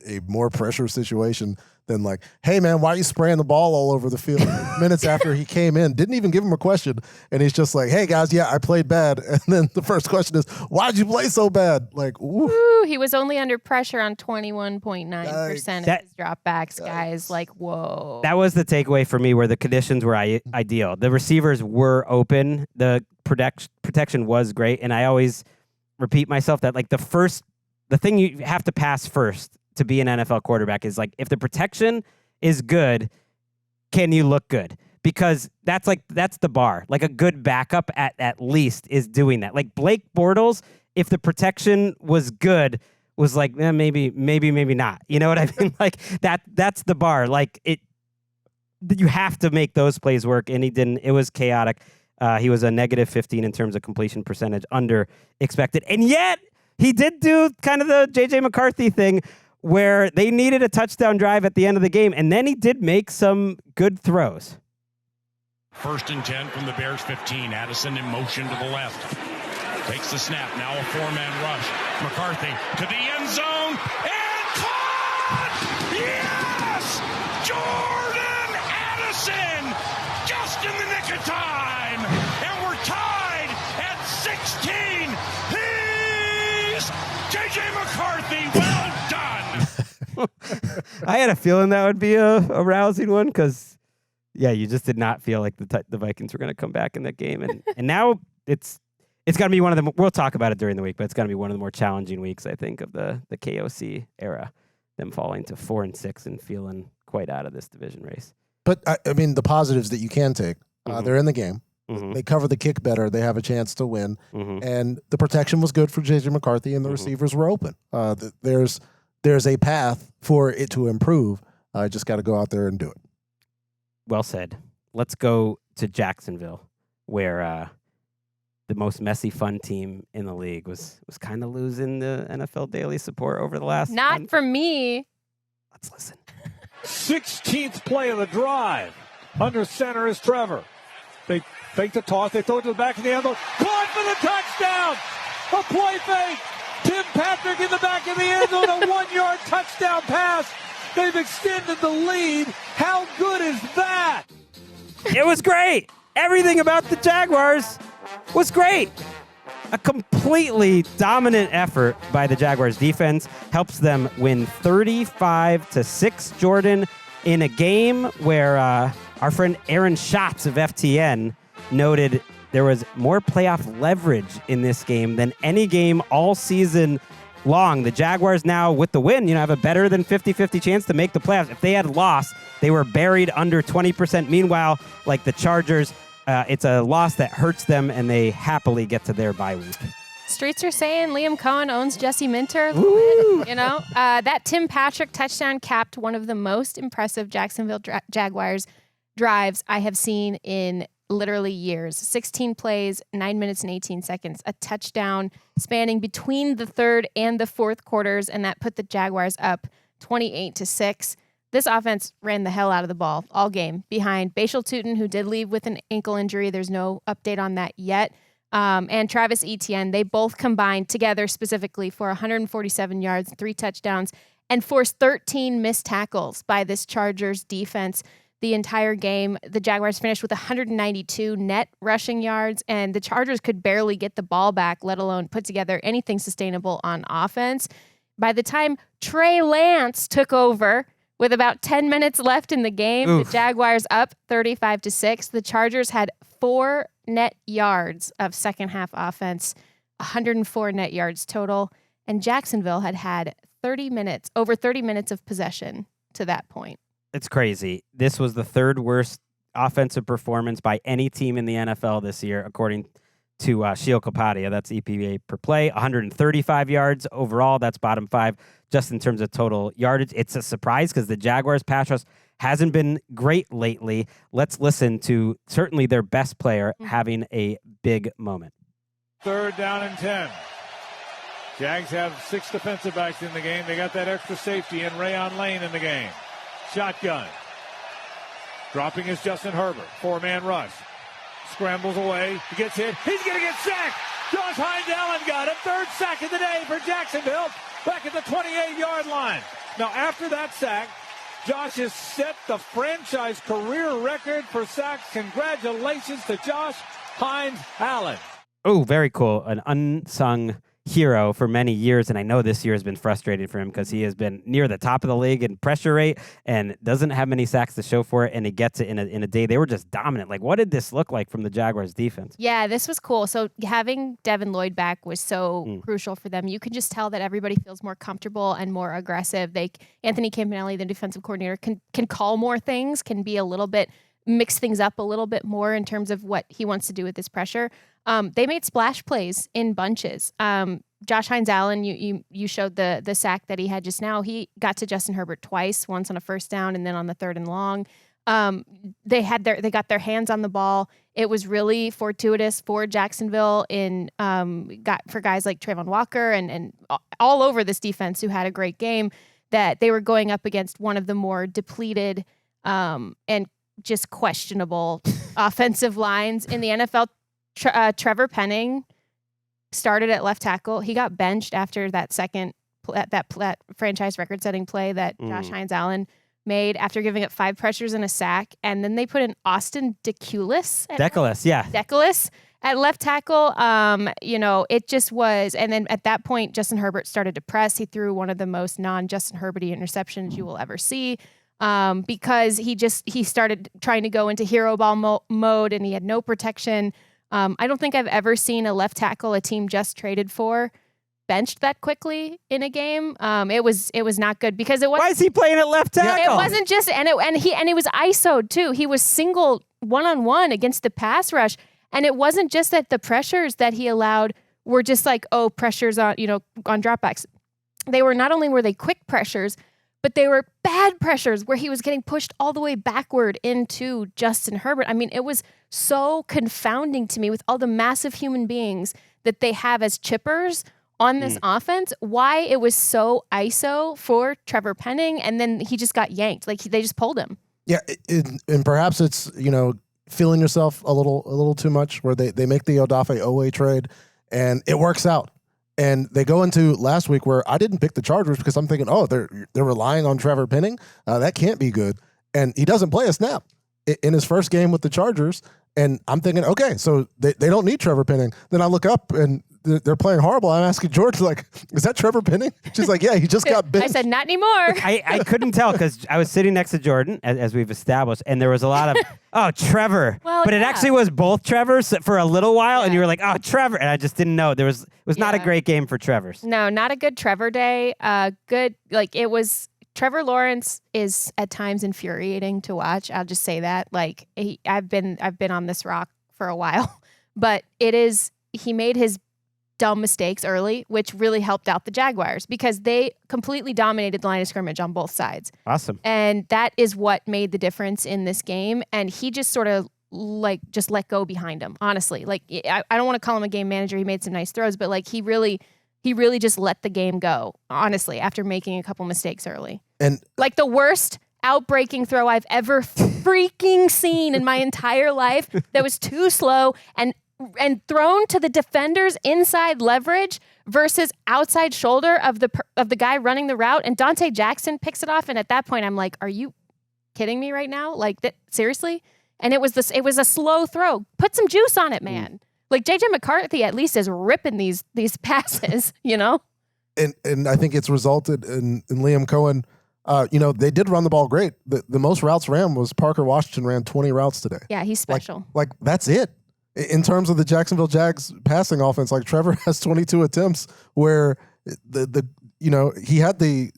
a more pressure situation than like, hey, man, why are you spraying the ball all over the field? Minutes after he came in, didn't even give him a question. And he's just like, hey, guys, yeah, I played bad. And then the first question is, why'd you play so bad? Like, ooh. He was only under pressure on 21.9% of his dropbacks, guys. Like, whoa. That was the takeaway for me, where the conditions were ideal. The receivers were open. The protection was great. And I always repeat myself that, like, the thing you have to pass first to be an NFL quarterback is, like, if the protection is good, can you look good? Because that's the bar. Like, a good backup at least is doing that. Like Blake Bortles, if the protection was good, was like, maybe not. You know what I mean? Like that's the bar. Like you have to make those plays work, and he didn't. It was chaotic. He was a negative 15 in terms of completion percentage, under expected. And yet he did do kind of the J.J. McCarthy thing, where they needed a touchdown drive at the end of the game, and then he did make some good throws. 1st and 10 from the Bears 15. Addison in motion to the left. Takes the snap. Now a 4-man rush. McCarthy to the end zone. And caught! Yes! Jourdan Addison! Just in the nick of time! And we're tied at 16! He's J.J. McCarthy! Well done! I had a feeling that would be a rousing one, because, yeah, you just did not feel like the Vikings were going to come back in that game. And now it's going to be one of the, we'll talk about it during the week, but it's going to be one of the more challenging weeks, I think, of the KOC era, them falling to 4-6 and feeling quite out of this division race. But, I mean, the positives that you can take, they're in the game. They cover the kick better. They have a chance to win. And the protection was good for J.J. McCarthy, and the receivers were open. There's a path for it to improve. I just got to go out there and do it. Well said. Let's go to Jacksonville, where the most messy fun team in the league was kind of losing the NFL daily support over the last Not for me. Let's listen. 16th play of the drive. Under center is Trevor. They fake the toss. They throw it to the back of the end zone. Caught for the touchdown. A play fake. Tim Patrick in the back of the end zone. A 1-yard touchdown pass. They've extended the lead. How good is that? It was great. Everything about the Jaguars was great. A completely dominant effort by the Jaguars defense helps them win 35-6, Jordan, in a game where our friend Aaron Schatz of FTN noted there was more playoff leverage in this game than any game all season long. The Jaguars now, with the win, have a better than 50-50 chance to make the playoffs. If they had lost, they were buried under 20%. Meanwhile, like the Chargers, it's a loss that hurts them, and they happily get to their bye week. Streets are saying Liam Cohen owns Jesse Minter a little bit, that Tim Patrick touchdown capped one of the most impressive Jacksonville Jaguars drives I have seen in literally years. 16 plays, 9 minutes and 18 seconds, a touchdown spanning between the third and the fourth quarters, and that put the Jaguars up 28-6. This offense ran the hell out of the ball all game behind Bashal Tutin, who did leave with an ankle injury. There's no update on that yet. And Travis Etienne. They both combined together specifically for 147 yards, 3 touchdowns, and forced 13 missed tackles by this Chargers defense. the entire game. The Jaguars finished with 192 net rushing yards, and the Chargers could barely get the ball back, let alone put together anything sustainable on offense. By the time Trey Lance took over with about 10 minutes left in the game, the Jaguars up 35-6. The Chargers had 4 net yards of second half offense, 104 net yards total, and Jacksonville had over 30 minutes of possession to that point. It's crazy. This was the third worst offensive performance by any team in the NFL this year, according to Sheil Kapadia. That's EPA per play. 135 yards overall. That's bottom 5 just in terms of total yardage. It's a surprise because the Jaguars pass rush hasn't been great lately. Let's listen to certainly their best player having a big moment. 3rd down and 10. Jags have 6 defensive backs in the game. They got that extra safety in Rayon Lane in the game. Shotgun. Dropping is Justin Herbert. 4-man rush. Scrambles away. He gets hit. He's going to get sacked. Josh Hines Allen got him. 3rd sack of the day for Jacksonville. Back at the 28-yard line. Now, after that sack, Josh has set the franchise career record for sacks. Congratulations to Josh Hines Allen. Oh, very cool. An unsung hero for many years, and I know this year has been frustrating for him because he has been near the top of the league in pressure rate and doesn't have many sacks to show for it, and he gets it in a day. They were just dominant. Like, what did this look like from the Jaguars defense? Yeah, this was cool. So having Devin Lloyd back was so crucial for them. You could just tell that everybody feels more comfortable and more aggressive. Anthony Campanelli, the defensive coordinator, can call more things, can be a little bit, mix things up a little bit more in terms of what he wants to do with this pressure. They made splash plays in bunches. Josh Hines Allen, you showed the sack that he had just now. He got to Justin Herbert twice, once on a 1st down and then on the 3rd and long. They got their hands on the ball. It was really fortuitous for Jacksonville for guys like Trayvon Walker and all over this defense who had a great game, that they were going up against one of the more depleted and just questionable offensive lines in the NFL. Trevor Penning started at left tackle. He got benched after that that franchise record-setting play that Josh Hines Allen made after giving up 5 pressures and a sack. And then they put in Austin Deculis at left tackle. It just was. And then at that point, Justin Herbert started to press. He threw one of the most non-Justin Herbert-y interceptions you will ever see. Because he started trying to go into hero ball mode and he had no protection. I don't think I've ever seen a left tackle a team just traded for benched that quickly in a game. It was not good because it was. Why is he playing at left tackle? It wasn't just and he was ISO'd too. He was single 1-on-1 against the pass rush, and it wasn't just that the pressures that he allowed were just like pressures on on dropbacks. They were not only were they quick pressures, but they were bad pressures where he was getting pushed all the way backward into Justin Herbert. I mean, it was so confounding to me with all the massive human beings that they have as chippers on this offense, why it was so ISO for Trevor Penning, and then he just got yanked. Like, they just pulled him. Yeah, and perhaps it's, feeling yourself a little too much, where they make the Odafe Owe trade, and it works out. And they go into last week where I didn't pick the Chargers because I'm thinking, they're relying on Trevor Penning. That can't be good. And he doesn't play a snap in his first game with the Chargers. And I'm thinking, okay, so they don't need Trevor Penning. Then I look up and they're playing horrible. I'm asking George, is that Trevor Penning? She's like, yeah, he just got benched. I said, not anymore. I couldn't tell because I was sitting next to Jourdan, as we've established, and there was a lot of, Trevor. Well, but it actually was both Trevors for a little while, and you were like, Trevor. And I just didn't know. It was not a great game for Trevors. No, not a good Trevor day. It was... Trevor Lawrence is at times infuriating to watch. I'll just say that. I've been on this rock for a while, but he made his dumb mistakes early, which really helped out the Jaguars because they completely dominated the line of scrimmage on both sides. Awesome. And that is what made the difference in this game. And he just sort of just let go behind him, honestly. I don't want to call him a game manager. He made some nice throws, but he really just let the game go, honestly, after making a couple mistakes early. And the worst outbreaking throw I've ever freaking seen in my entire life that was too slow and thrown to the defender's inside leverage versus outside shoulder of the guy running the route. And Dante Jackson picks it off. And at that point, I'm like, are you kidding me right now? Like, seriously? And it was a slow throw. Put some juice on it, man. Like, J.J. McCarthy at least is ripping these passes, you know? And I think it's resulted in Liam Cohen. They did run the ball great. The most routes ran was Parker Washington ran 20 routes today. Yeah, he's special. Like that's it. In terms of the Jacksonville Jags passing offense, like Trevor has 22 attempts where he had the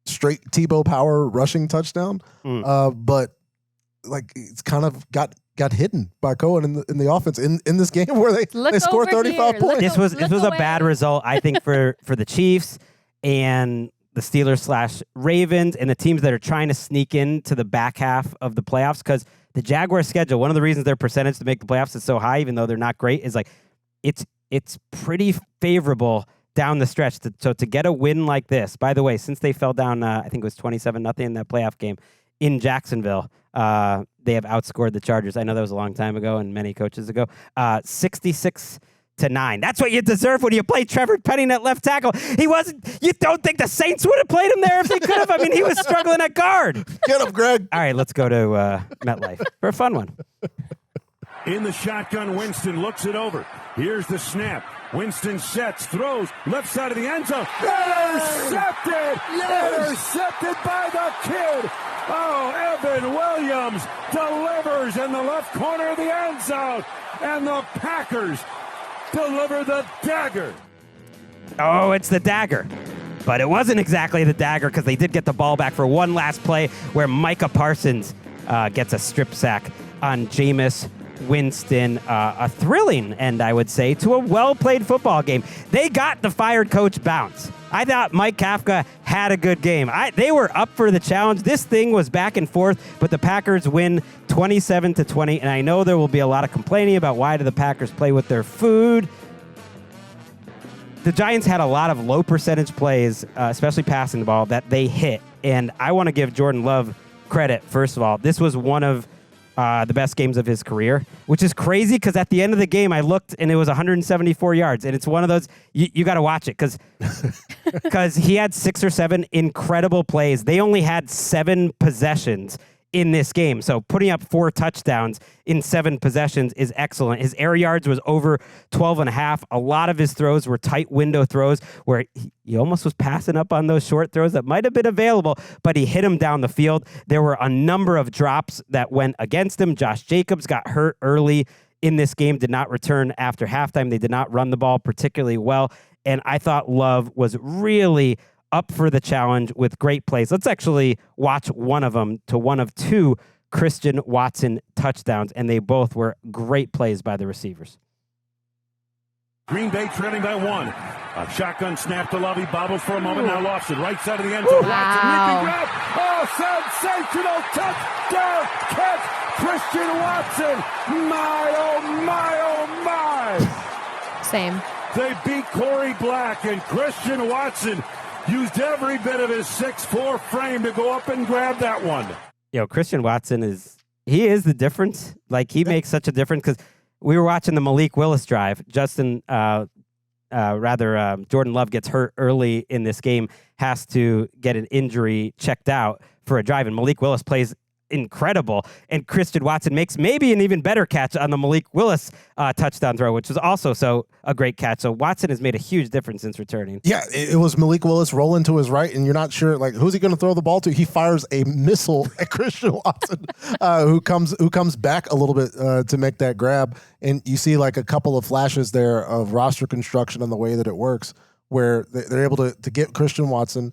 straight Tebow power rushing touchdown, but like it's kind of got hidden by Cohen in the offense in this game where they scored 35 points. This was a bad result, I think, for the Chiefs and the Steelers / Ravens and the teams that are trying to sneak into the back half of the playoffs, because the Jaguars schedule, one of the reasons their percentage to make the playoffs is so high, even though they're not great, is like it's pretty favorable down the stretch. So to get a win like this, by the way, since they fell down, I think it was 27-0 in that playoff game in Jacksonville, they have outscored the Chargers. I know that was a long time ago and many coaches ago. 66-9. That's what you deserve when you play Trevor Penning at left tackle. You don't think the Saints would have played him there if they could have? I mean, he was struggling at guard. Get him, Greg. All right, let's go to MetLife for a fun one. In the shotgun, Winston looks it over. Here's the snap. Winston sets, throws, left side of the end zone. Intercepted! Intercepted by the kid! Oh, Evan Williams delivers in the left corner of the end zone. And the Packers deliver the dagger. Oh, it's the dagger. But it wasn't exactly the dagger, because they did get the ball back for one last play where Micah Parsons gets a strip sack on Jameis Winston. A thrilling end, I would say, to a well-played football game. They got the fired coach bounce. I thought Mike Kafka had a good game. They were up for the challenge. This thing was back and forth, but the Packers win 27-20, and I know there will be a lot of complaining about why do the Packers play with their food. The Giants had a lot of low percentage plays, especially passing the ball, that they hit, and I want to give Jordan Love credit, first of all. This was one of the best games of his career, which is crazy because at the end of the game, I looked and it was 174 yards. And it's one of those, you got to watch it because he had 6 or 7 incredible plays. They only had 7 possessions in this game. So putting up 4 touchdowns in 7 possessions is excellent. His air yards was over 12.5. A lot of his throws were tight window throws where he almost was passing up on those short throws that might have been available, but he hit them down the field. There were a number of drops that went against him. Josh Jacobs got hurt early in this game, did not return after halftime. They did not run the ball particularly well. And I thought Love was really up for the challenge with great plays. Let's actually watch one of them to one of 2 Christian Watson touchdowns, and they both were great plays by the receivers. Green Bay trailing by 1. A shotgun snap to Love. He bobbles for a moment, now lofts it. Right side of the end zone. Watson leaping grab. Oh, sensational touchdown catch. Christian Watson. My, oh, my, oh, my. Same. They beat Corey Black, and Christian Watson used every bit of his 6'4" frame to go up and grab that one. Christian Watson is the difference. Like, he makes such a difference because we were watching the Malik Willis drive. Jordan Love gets hurt early in this game, has to get an injury checked out for a drive, and Malik Willis plays incredible, and Christian Watson makes maybe an even better catch on the Malik Willis touchdown throw, which was also a great catch. So Watson has made a huge difference since returning. Yeah, it was Malik Willis rolling to his right, and you're not sure, like, who's he going to throw the ball to? He fires a missile at Christian Watson, who comes back a little bit to make that grab, and you see like a couple of flashes there of roster construction and the way that it works, where they're able to get Christian Watson.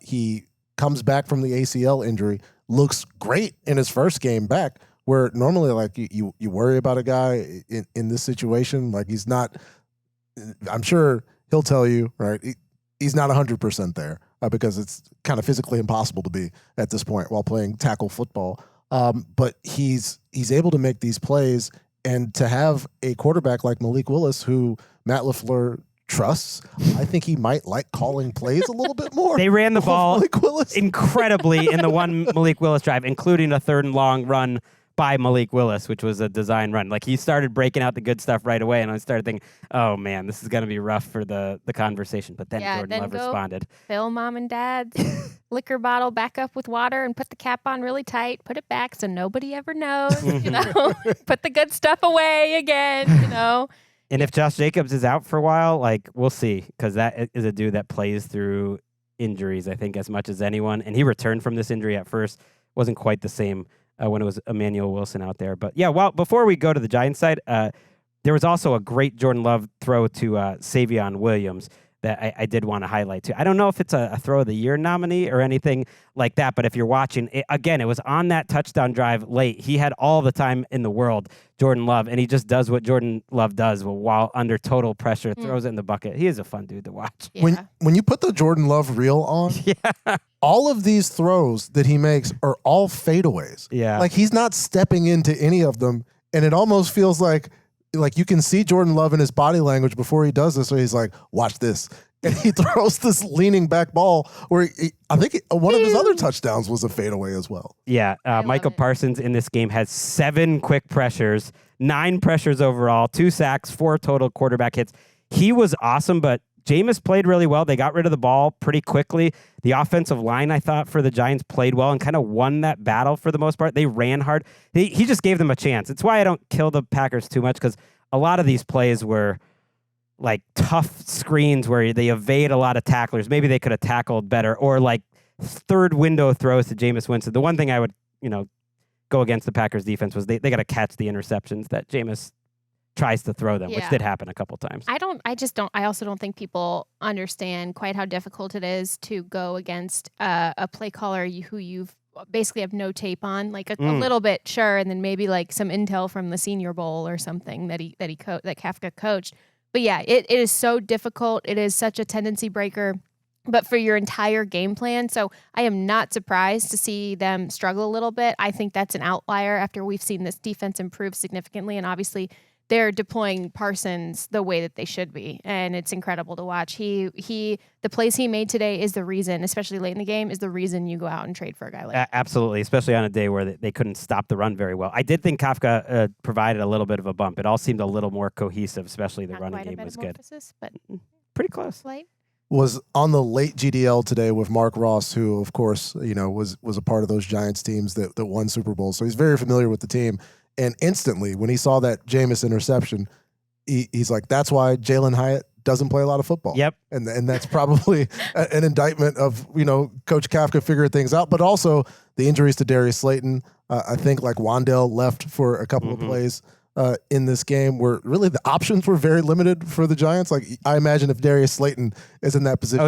He comes back from the ACL injury, looks great in his first game back, where normally like you worry about a guy in this situation. Like, he's not, I'm sure he'll tell you, right? He's not 100% there because it's kind of physically impossible to be at this point while playing tackle football. But he's able to make these plays, and to have a quarterback like Malik Willis, who Matt LaFleur trusts, I think he might like calling plays a little bit more. They ran the ball incredibly in the one Malik Willis drive, including a 3rd and long run by Malik Willis, which was a design run. Like, he started breaking out the good stuff right away, and I started thinking, oh, man, this is going to be rough for the conversation. But then Jordan Love responded. Fill mom and dad's liquor bottle back up with water and put the cap on really tight. Put it back so nobody ever knows, Put the good stuff away again, And if Josh Jacobs is out for a while, like, we'll see, because that is a dude that plays through injuries, I think, as much as anyone. And he returned from this injury at first. Wasn't quite the same when it was Emmanuel Wilson out there. But yeah, well, before we go to the Giants side, there was also a great Jordan Love throw to Savion Williams that I did want to highlight too. I don't know if it's a throw of the year nominee or anything like that, but if you're watching, it was on that touchdown drive late. He had all the time in the world, Jordan Love, and he just does what Jordan Love does while under total pressure, throws it in the bucket. He is a fun dude to watch. Yeah. When you put the Jordan Love reel on, all of these throws that he makes are all fadeaways. Yeah. Like, he's not stepping into any of them, and it almost feels like you can see Jordan Love in his body language before he does this, where he's like, watch this. And he throws this leaning back ball where I think one of his other touchdowns was a fadeaway as well. Yeah. Michael Parsons in this game has 7 quick pressures, 9 pressures overall, 2 sacks, 4 total quarterback hits. He was awesome, but Jameis played really well. They got rid of the ball pretty quickly. The offensive line, I thought, for the Giants played well and kind of won that battle for the most part. They ran hard. He just gave them a chance. It's why I don't kill the Packers too much, because a lot of these plays were like tough screens where they evade a lot of tacklers. Maybe they could have tackled better, or like third window throws to Jameis Winston. The one thing I would, go against the Packers defense was they got to catch the interceptions that Jameis tries to throw them, which did happen a couple times. I also don't think people understand quite how difficult it is to go against a play caller who you've basically have no tape on, like a little bit, sure, and then maybe like some intel from the Senior Bowl or something that Kafka coached. But yeah, it is so difficult. It is such a tendency breaker, but for your entire game plan. So I am not surprised to see them struggle a little bit. I think that's an outlier after we've seen this defense improve significantly, and obviously they're deploying Parsons the way that they should be, and it's incredible to watch. The plays he made today is the reason, especially late in the game, is the reason you go out and trade for a guy like that. Absolutely, especially on a day where they couldn't stop the run very well. I did think Kafka provided a little bit of a bump. It all seemed a little more cohesive, especially the running game was good. But pretty close. Light. Was on the late GDL today with Mark Ross, who, of course, was a part of those Giants teams that won Super Bowls. So he's very familiar with the team. And instantly, when he saw that Jameis interception, he's like, that's why Jalen Hyatt doesn't play a lot of football. Yep. And that's probably an indictment of, Coach Kafka figuring things out, but also the injuries to Darius Slayton. I think like Wandale left for a couple of plays in this game, where really the options were very limited for the Giants. Like, I imagine if Darius Slayton is in that position,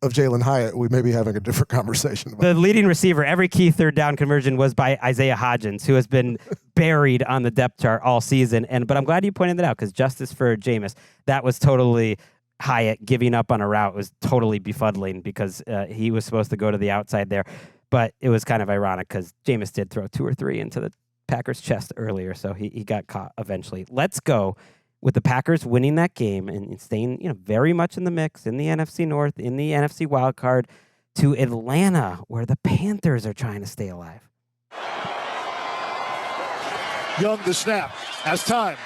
of Jalen Hyatt, we may be having a different conversation about the leading receiver. Every key third down conversion was by Isaiah Hodgins, who has been buried on the depth chart all season. But I'm glad you pointed that out, because justice for Jameis, that was totally Hyatt giving up on a route. Was totally befuddling, because he was supposed to go to the outside there. But it was kind of ironic, because Jameis did throw 2 or 3 into the Packers' chest earlier, so he got caught eventually. Let's go with the Packers winning that game and staying, very much in the mix in the NFC North, in the NFC wild card, to Atlanta, where the Panthers are trying to stay alive. Young the snap, has time,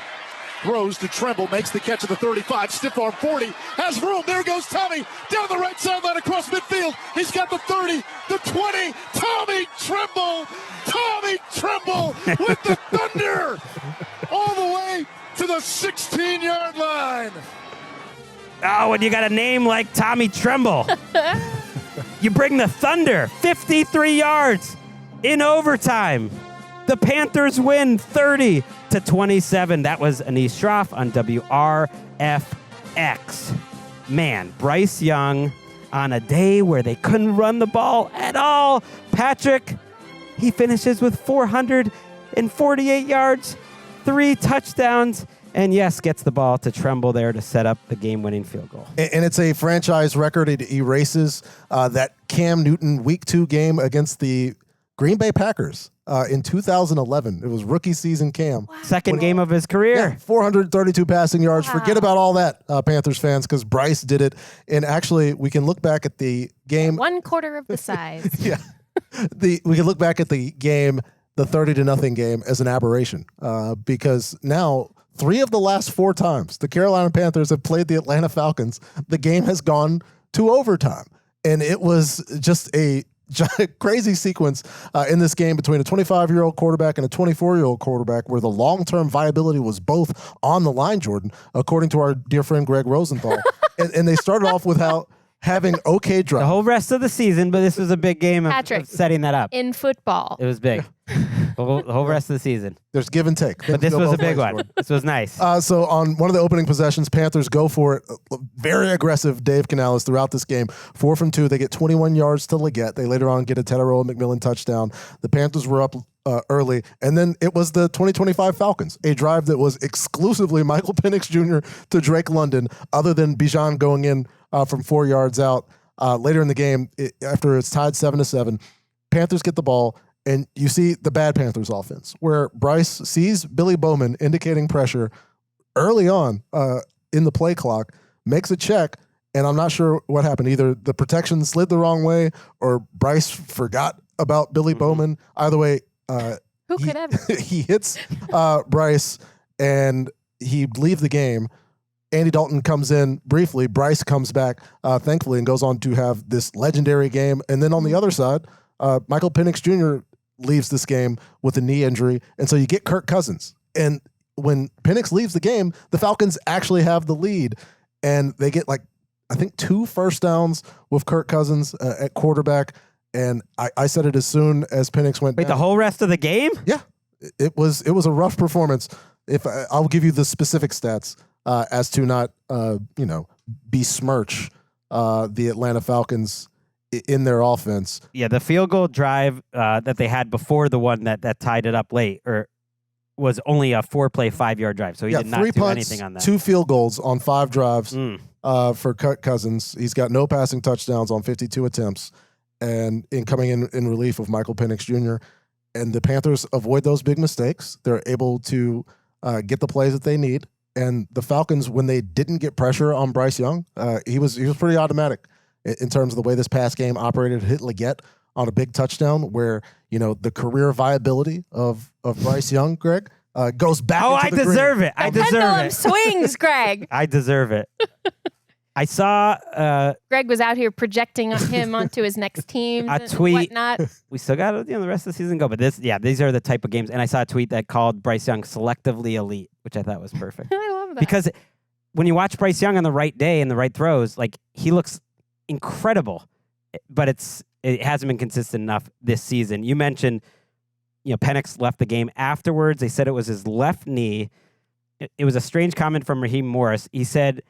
throws to Tremble, makes the catch at the 35, stiff arm 40, has room, there goes Tommy, down the right sideline across midfield, he's got the 30, the 20, Tommy Tremble with the thunder, all the way to the 16-yard line. Oh, and you got a name like Tommy Tremble. You bring the thunder, 53 yards in overtime. The Panthers win 30-27. That was Anise Schroff on WRFX. Man, Bryce Young on a day where they couldn't run the ball at all. Patrick, he finishes with 448 yards, 3 touchdowns, and yes, gets the ball to Tremble there to set up the game-winning field goal. And it's a franchise record. It erases that Cam Newton Week 2 game against the Green Bay Packers in 2011. It was rookie season Cam. Wow. Second game of his career. Yeah, 432 passing yards. Wow. Forget about all that, Panthers fans, because Bryce did it. And actually, we can look back at the game. 1/4 of the size. Yeah. We can look back at the game the 30-0 game as an aberration because now 3 of the last 4 times the Carolina Panthers have played the Atlanta Falcons, the game has gone to overtime. And it was just a crazy sequence in this game between a 25-year-old quarterback and a 24-year-old quarterback where the long-term viability was both on the line, Jourdan, according to our dear friend Gregg Rosenthal. and they started off without having okay drive. The whole rest of the season, but this was a big game of setting that up. In football. It was big. The whole rest of the season. There's give and take. But this was a big one. This was nice. So on one of the opening possessions, Panthers go for it. Very aggressive Dave Canales throughout this game. 4 from 2. They get 21 yards to Leggett. They later on get a Tedero McMillan touchdown. The Panthers were up early. And then it was the 2025 Falcons, a drive that was exclusively Michael Penix Jr. to Drake London, other than Bijan going in from 4 yards out. Later in the game, after it's tied 7-7, Panthers get the ball. And you see the bad Panthers offense, where Bryce sees Billy Bowman indicating pressure early on in the play clock, makes a check, and I'm not sure what happened. Either the protection slid the wrong way or Bryce forgot about Billy Bowman. Either way, who could ever? He hits Bryce, and he leaves the game. Andy Dalton comes in briefly. Bryce comes back, thankfully, and goes on to have this legendary game. And then on the other side, Michael Penix Jr. leaves this game with a knee injury, and so you get Kirk Cousins. And when Penix leaves the game, the Falcons actually have the lead, and they get I think 2 first downs with Kirk Cousins at quarterback. And I said it as soon as Penix went down. The whole rest of the game? Yeah, it was a rough performance. If I'll give you the specific stats as to not besmirch the Atlanta Falcons in their offense. Yeah, the field goal drive that they had before the one that tied it up late was only a 4-play, 5-yard drive. So he did not 3 do punts, anything on that. 2 field goals on 5 drives for Kirk Cousins. He's got no passing touchdowns on 52 attempts, and coming in relief of Michael Penix Jr. And the Panthers avoid those big mistakes. They're able to get the plays that they need. And the Falcons, when they didn't get pressure on Bryce Young, he was pretty automatic in terms of the way this pass game operated. Hit Leggett on a big touchdown where, the career viability of Bryce Young, Greg, goes back into I the deserve green. it. I deserve pendulum it. swings, Greg. I deserve it. I saw Greg was out here projecting him onto his next team. a tweet. Whatnot. We still got the rest of the season go, but these are the type of games. And I saw a tweet that called Bryce Young selectively elite, which I thought was perfect. I love that. Because when you watch Bryce Young on the right day and the right throws, he looks incredible, but it hasn't been consistent enough this season. You mentioned, Penix left the game afterwards. They said it was his left knee. It was a strange comment from Raheem Morris. He said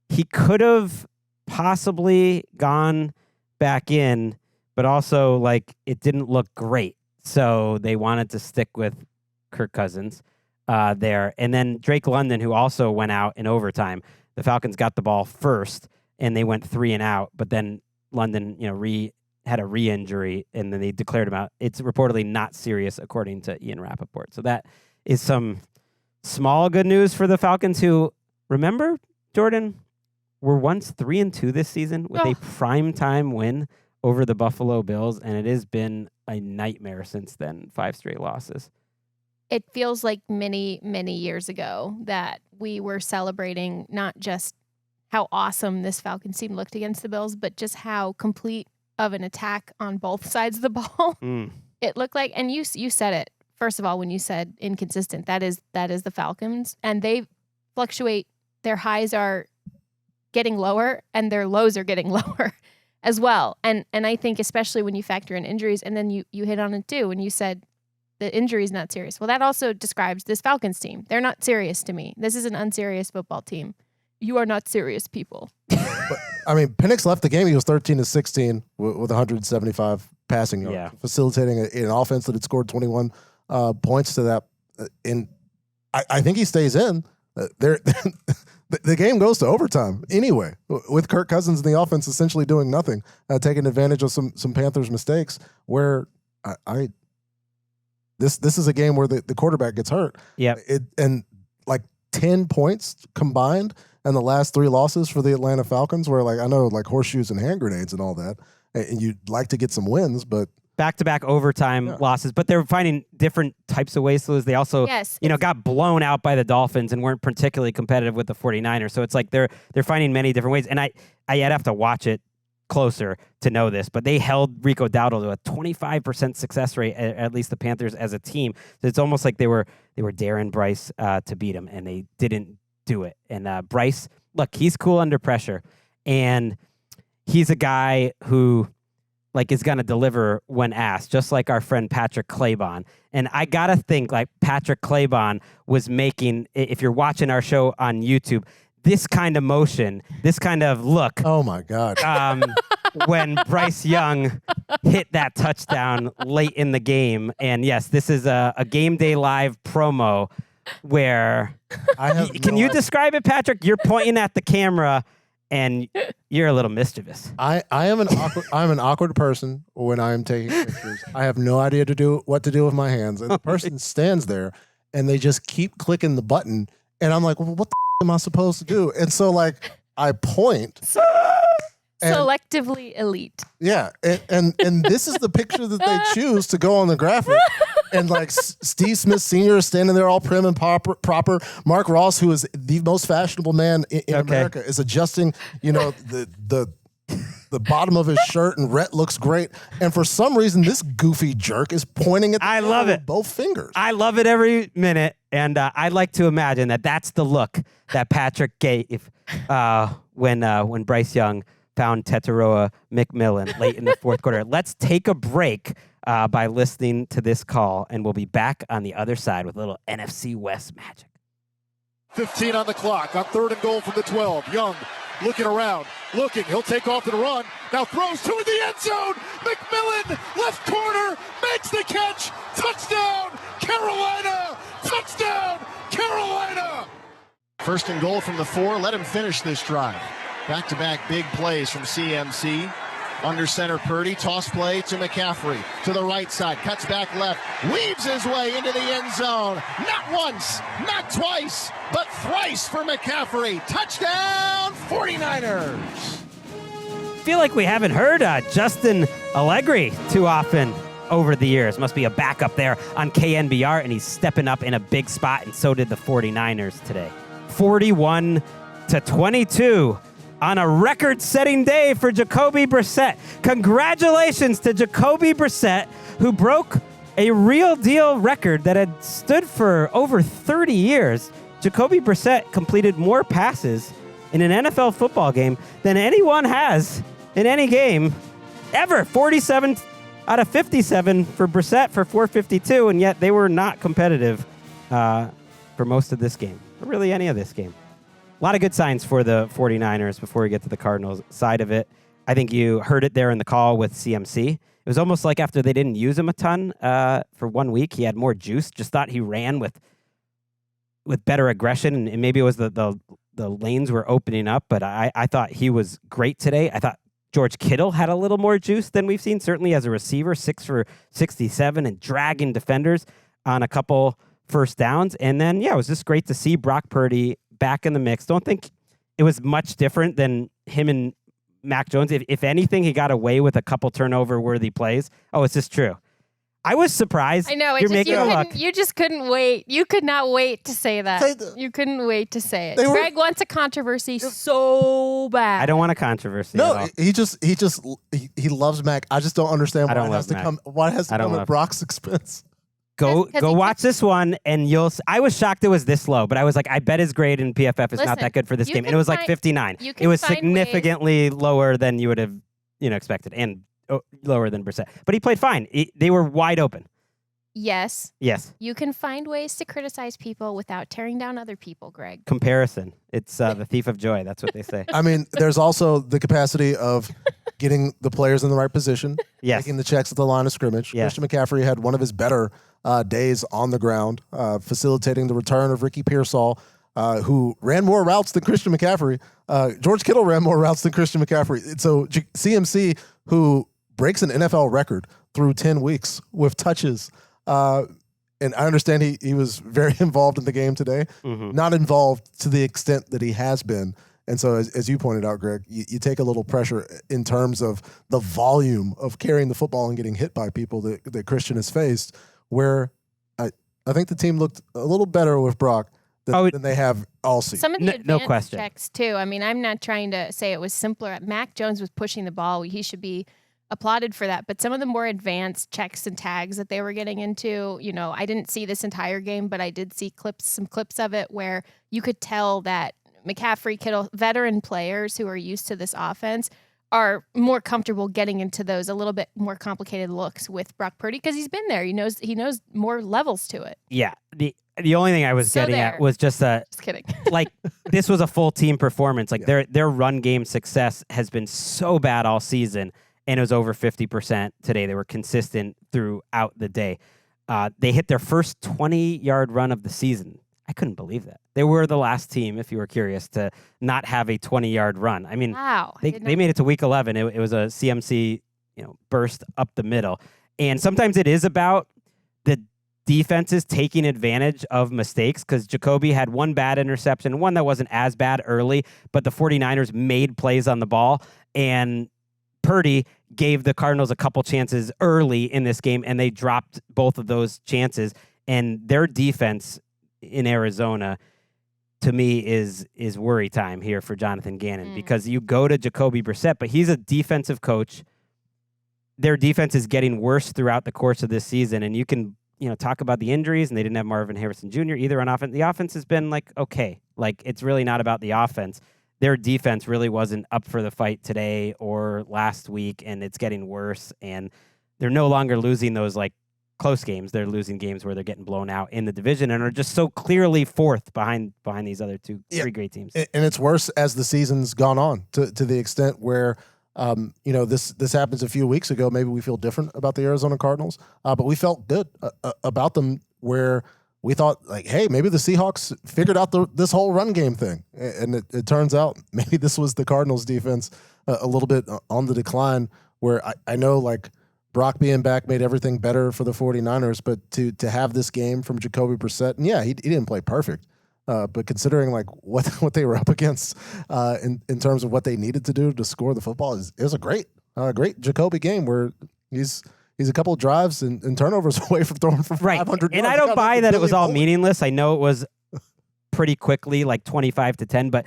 he could have possibly gone back in, but also it didn't look great. So they wanted to stick with Kirk Cousins there. And then Drake London, who also went out in overtime. The Falcons got the ball first, and they went 3 and out. But then London, had a re-injury, and then they declared him out. It's reportedly not serious, according to Ian Rappaport. So that is some small good news for the Falcons, who, remember, Jourdan, were once 3-2 this season with a primetime win over the Buffalo Bills, and it has been a nightmare since then. 5 straight losses. It feels like many, many years ago that we were celebrating not just how awesome this Falcons team looked against the Bills, but just how complete of an attack on both sides of the ball it looked like. And you said it, first of all, when you said inconsistent, that is the Falcons, and they fluctuate. Their highs are getting lower and their lows are getting lower as well. And I think especially when you factor in injuries, and then you hit on it too when you said the injury is not serious. Well, that also describes this Falcons team. They're not serious to me. This is an unserious football team. You are not serious people. But, Penix left the game. He was 13-16 with 175 passing yards, facilitating an offense that had scored 21 points to that. And I think he stays in. The game goes to overtime anyway, with Kirk Cousins in the offense essentially doing nothing, taking advantage of some Panthers mistakes. Where this is a game where the quarterback gets hurt. Yeah, and 10 points combined. And the last 3 losses for the Atlanta Falcons, where I know horseshoes and hand grenades and all that, and you'd like to get some wins, but back-to-back overtime losses, but they're finding different types of ways to lose. They also, got blown out by the Dolphins and weren't particularly competitive with the 49ers. So it's like they're finding many different ways. And I'd have to watch it closer to know this, but they held Rico Dowdle to a 25% success rate, at least the Panthers as a team. So it's almost like they were daring Bryce to beat him, and they didn't do it. And Bryce, look, he's cool under pressure, and he's a guy who is going to deliver when asked, just like our friend Patrick Claybon. And I got to think Patrick Claybon was making, if you're watching our show on YouTube, this kind of motion, this kind of look. Oh, my God. When Bryce Young hit that touchdown late in the game. And yes, this is a Game Day Live promo where can you describe it, Patrick? You're pointing at the camera and you're a little mischievous. I'm an awkward person when I am taking pictures. I have no idea what to do with my hands. And the person stands there and they just keep clicking the button. And I'm like, well, what the am I supposed to do? And so I point. Selectively elite. Yeah. And this is the picture that they choose to go on the graphic. And Steve Smith Sr. is standing there all prim and proper. Mark Ross, who is the most fashionable man in America, is adjusting, the bottom of his shirt, and Rhett looks great. And for some reason, this goofy jerk is pointing at I love it. With both fingers. I love it every minute. And I'd like to imagine that's the look that Patrick gave when Bryce Young found Tetaroa McMillan late in the fourth quarter. Let's take a break by listening to this call, and we'll be back on the other side with a little NFC West magic. 15 on the clock on 3rd and goal from the 12. Young looking around, he'll take off and run. Now throws to the end zone. McMillan, left corner, makes the catch. Touchdown, Carolina! Touchdown, Carolina! 1st and goal from the 4. Let him finish this drive. Back-to-back big plays from CMC. Under center, Purdy. Toss play to McCaffrey. To the right side. Cuts back left. Weaves his way into the end zone. Not once, not twice, but thrice for McCaffrey. Touchdown, 49ers. Feel like we haven't heard Justin Allegri too often over the years. Must be a backup there on KNBR, and he's stepping up in a big spot, and so did the 49ers today. 41-22. On a record-setting day for Jacoby Brissett. Congratulations to Jacoby Brissett, who broke a real-deal record that had stood for over 30 years. Jacoby Brissett completed more passes in an NFL football game than anyone has in any game ever. 47 out of 57 for Brissett for 452, and yet they were not competitive for most of this game, or really any of this game. A lot of good signs for the 49ers before we get to the Cardinals side of it. I think you heard it there in the call with CMC. It was almost like after they didn't use him a ton for 1 week, he had more juice. Just thought he ran with better aggression, and maybe it was the lanes were opening up, but I thought he was great today. I thought George Kittle had a little more juice than we've seen, certainly as a receiver, 6 for 67 and dragging defenders on a couple first downs. And then, it was just great to see Brock Purdy back in the mix. Don't think it was much different than him and Mac Jones. If anything, he got away with a couple turnover-worthy plays. Oh, it's just true. I was surprised. I know. You just couldn't wait. You could not wait to say that. You couldn't wait to say it. Greg wants a controversy so bad. I don't want a controversy. No, he loves Mac. I just don't understand why it has to come at Brock's expense. Go watch this one, and I was shocked it was this low, but I was like, I bet his grade in PFF is not that good for this game. And it was like 59. It was significantly lower than you would have expected, and lower than Brissett. But he played fine. They were wide open. Yes. Yes. You can find ways to criticize people without tearing down other people, Greg. Comparison. It's the thief of joy. That's what they say. I mean, there's also the capacity of getting the players in the right position, making the checks at the line of scrimmage. Yes. Christian McCaffrey had one of his better days on the ground, facilitating the return of Ricky Pearsall, who ran more routes than Christian McCaffrey. George Kittle ran more routes than Christian McCaffrey. So CMC, who breaks an NFL record through 10 weeks with touches, and I understand he was very involved in the game today, not involved to the extent that he has been And so, as you pointed out, Greg, you take a little pressure in terms of the volume of carrying the football and getting hit by people that Christian has faced, where I think the team looked a little better with Brock than they have all season. Some of the no advanced question. checks, too. I mean, I'm not trying to say it was simpler. Mac Jones was pushing the ball. He should be applauded for that. But some of the more advanced checks and tags that they were getting into, I didn't see this entire game, but I did see some clips of it where you could tell that McCaffrey, Kittle, veteran players who are used to this offense are more comfortable getting into those a little bit more complicated looks with Brock Purdy because he's been there. He knows more levels to it. Yeah. The only thing I was getting at was just kidding. Like this was a full team performance. Like their run game success has been so bad all season, and it was over 50% today. They were consistent throughout the day. They hit their first 20-yard run of the season. I couldn't believe that. They were the last team, if you were curious, to not have a 20-yard run. I mean, wow. They made it to week 11. It was a CMC, burst up the middle. And sometimes it is about the defenses taking advantage of mistakes because Jacoby had one bad interception, one that wasn't as bad early, but the 49ers made plays on the ball. And Purdy gave the Cardinals a couple chances early in this game, and they dropped both of those chances. And their defense in Arizona, to me, is worry time here for Jonathan Gannon because you go to Jacoby Brissett, but he's a defensive coach. Their defense is getting worse throughout the course of this season, and you can talk about the injuries, and they didn't have Marvin Harrison Jr. either on offense. The offense has been okay. It's really not about the offense. Their defense really wasn't up for the fight today or last week, and it's getting worse, and they're no longer losing those close games. They're losing games where they're getting blown out in the division and are just so clearly fourth behind these other three great teams. And it's worse as the season's gone on to the extent where, this happens a few weeks ago. Maybe we feel different about the Arizona Cardinals, but we felt good about them where we thought hey, maybe the Seahawks figured out this whole run game thing. And it turns out maybe this was the Cardinals defense a little bit on the decline where I know Brock being back made everything better for the 49ers, but to have this game from Jacoby Brissett, and yeah, he didn't play perfect, but considering what they were up against in terms of what they needed to do to score the football, it was a great Jacoby game where he's a couple of drives and turnovers away from throwing for 500 yards. And I don't buy that it was all meaningless. I know it was pretty quickly, 25-10, but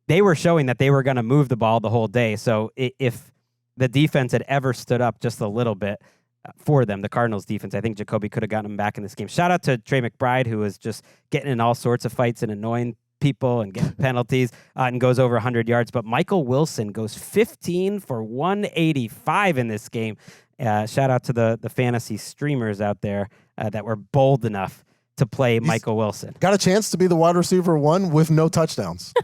they were showing that they were going to move the ball the whole day. So if the defense had ever stood up just a little bit for them, the Cardinals defense, I think Jacoby could have gotten them back in this game. Shout out to Trey McBride, who was just getting in all sorts of fights and annoying people and getting penalties and goes over 100 yards. But Michael Wilson goes 15 for 185 in this game. Shout out to the fantasy streamers out there that were bold enough to play Michael Wilson. Got a chance to be the wide receiver one with no touchdowns,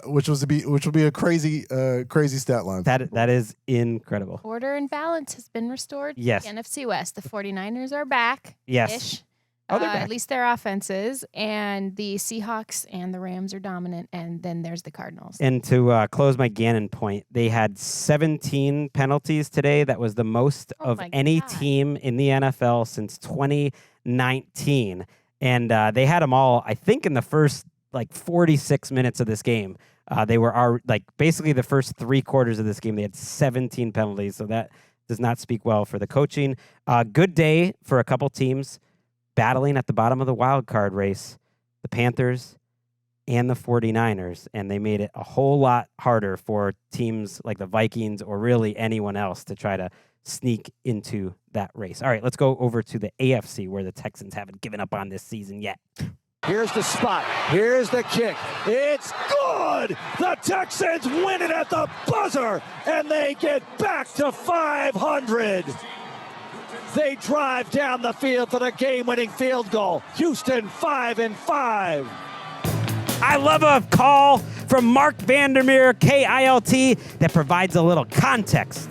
which would be a crazy stat line. That is incredible. Order and balance has been restored. Yes. The NFC West. The 49ers are back. Yes. Ish. They're back. At least their offenses, and the Seahawks and the Rams are dominant, and then there's the Cardinals. And to close my Gannon point, they had 17 penalties today. That was the most of any team in the NFL since 2019. And they had them all, I think, in the first 46 minutes of this game. They were basically the first 3 quarters of this game. They had 17 penalties, so that does not speak well for the coaching. Good day for a couple teams battling at the bottom of the wild card race, the Panthers and the 49ers, and they made it a whole lot harder for teams like the Vikings or really anyone else to try to sneak into that race. All right, let's go over to the AFC where the Texans haven't given up on this season yet. Here's the spot. Here's the kick. It's good! The Texans win it at the buzzer, and they get back to 500. They drive down the field for the game-winning field goal. Houston 5-5. I love a call from Mark Vandermeer, KILT, that provides a little context.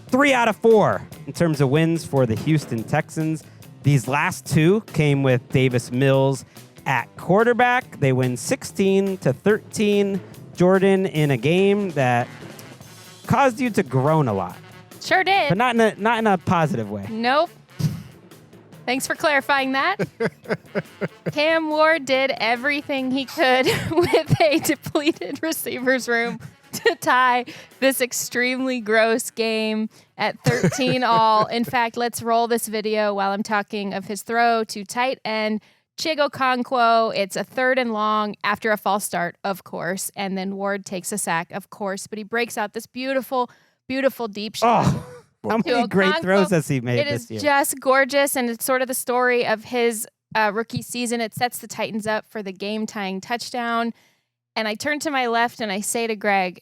3 out of 4 in terms of wins for the Houston Texans. These last 2 came with Davis Mills at quarterback. They win 16-13. Jourdan in a game that caused you to groan a lot. Sure did. But not in a positive way. Nope. Thanks for clarifying that. Cam Ward did everything he could with a depleted receivers room to tie this extremely gross game at 13-all. In fact, let's roll this video while I'm talking of his throw to tight end Chigo Okonkwo. It's a 3rd and long after a false start, of course, and then Ward takes a sack, of course, but he breaks out this beautiful, beautiful deep shot. How many great throws has he made this year? It is just gorgeous, and it's sort of the story of his rookie season. It sets the Titans up for the game-tying touchdown. And I turn to my left and I say to Greg,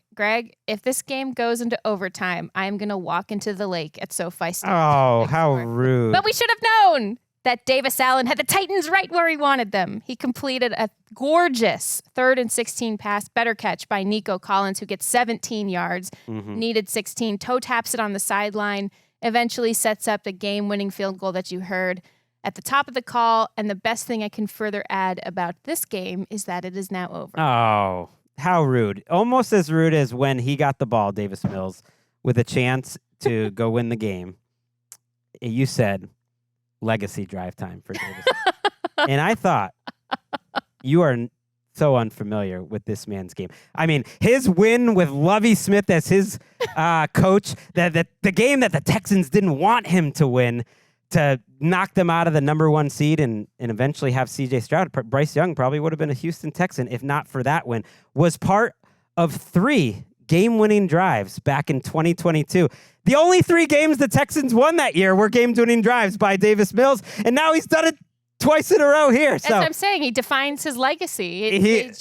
if this game goes into overtime, I'm going to walk into the lake at SoFi Stadium. Oh, how rude. But we should have known that Davis Allen had the Titans right where he wanted them. He completed a gorgeous 3rd and 16 pass, better catch by Nico Collins, who gets 17 yards, needed 16, toe taps it on the sideline, eventually sets up the game-winning field goal that you heard at the top of the call. And the best thing I can further add about this game is that it is now over. Oh, how rude. Almost as rude as when he got the ball, Davis Mills, with a chance to go win the game. You said legacy drive time for Davis. And I thought, you are so unfamiliar with this man's game. I mean, his win with Lovie Smith as his coach, the game that the Texans didn't want him to win, to knock them out of the number 1 seed and eventually have C.J. Stroud. Bryce Young probably would have been a Houston Texan if not for that win, was part of 3 game-winning drives back in 2022. The only 3 games the Texans won that year were game-winning drives by Davis Mills, and now he's done it twice in a row here. As I'm saying, he defines his legacy. He's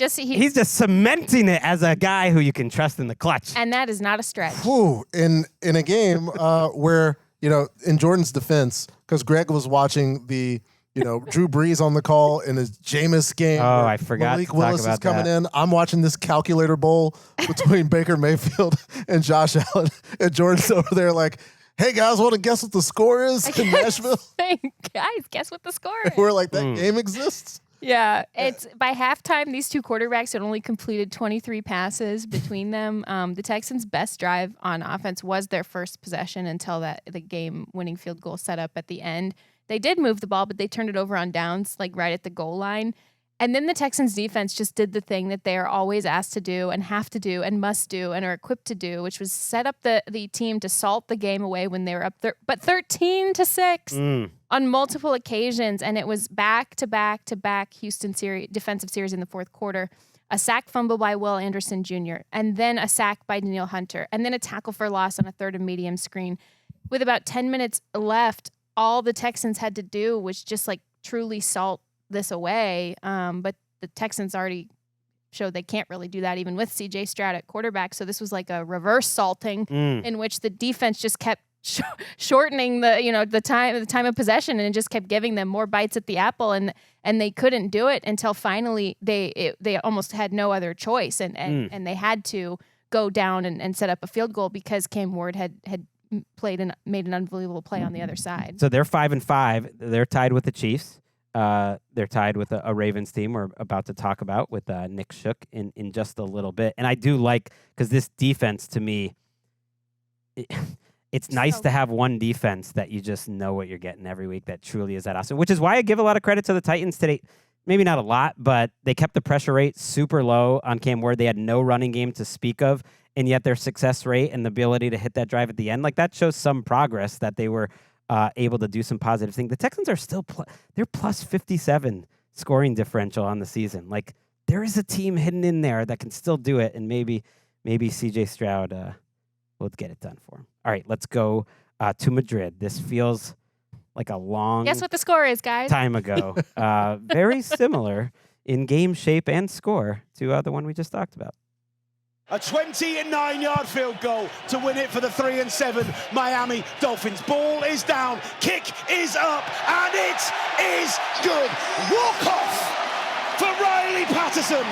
just cementing it as a guy who you can trust in the clutch. And that is not a stretch. In a game where, in Jordan's defense, because Greg was watching the, Drew Brees on the call in his Jameis game. Oh, I forgot Malik to talk Willis about is coming that. in. I'm watching this calculator bowl between Baker Mayfield and Josh Allen. And Jordan's over there like, hey, guys, want to guess what the score is in Nashville? Guys, guess what the score is. We're like, that game exists? Yeah, it's by halftime, these two quarterbacks had only completed 23 passes between them. The Texans' best drive on offense was their first possession until the game-winning field goal set up at the end. They did move the ball, but they turned it over on downs, like right at the goal line. And then the Texans' defense just did the thing that they are always asked to do and have to do and must do and are equipped to do, which was set up the team to salt the game away when they were up there, but 13-6 on multiple occasions. And it was back-to-back-to-back Houston defensive series in the fourth quarter. A sack fumble by Will Anderson Jr., and then a sack by Danielle Hunter, and then a tackle for loss on a 3rd and medium screen. With about 10 minutes left, all the Texans had to do was just truly salt this away, but the Texans already showed they can't really do that even with C.J. Stroud at quarterback. So this was like a reverse salting in which the defense just kept shortening the time of possession, and it just kept giving them more bites at the apple, and they couldn't do it until finally they almost had no other choice, and they had to go down and set up a field goal because Cam Ward had made an unbelievable play on the other side. So they're 5-5. They're tied with the Chiefs. They're tied with a Ravens team we're about to talk about with Nick Shook in just a little bit. And I do like, because this defense to me, it's nice to have one defense that you just know what you're getting every week that truly is that awesome, which is why I give a lot of credit to the Titans today. Maybe not a lot, but they kept the pressure rate super low on Cam Ward. They had no running game to speak of, and yet their success rate and the ability to hit that drive at the end, that shows some progress that they were able to do some positive things. The Texans are still they're plus 57 scoring differential on the season. There is a team hidden in there that can still do it, and maybe C.J. Stroud will get it done for him. All right, let's go to Madrid. This feels like a long Guess what the score is, guys? time ago. Very similar in game shape and score to the one we just talked about. A 29-yard field goal to win it for the 3-7 Miami Dolphins. Ball is down, kick is up, and it is good. Walk-off for Riley Patterson.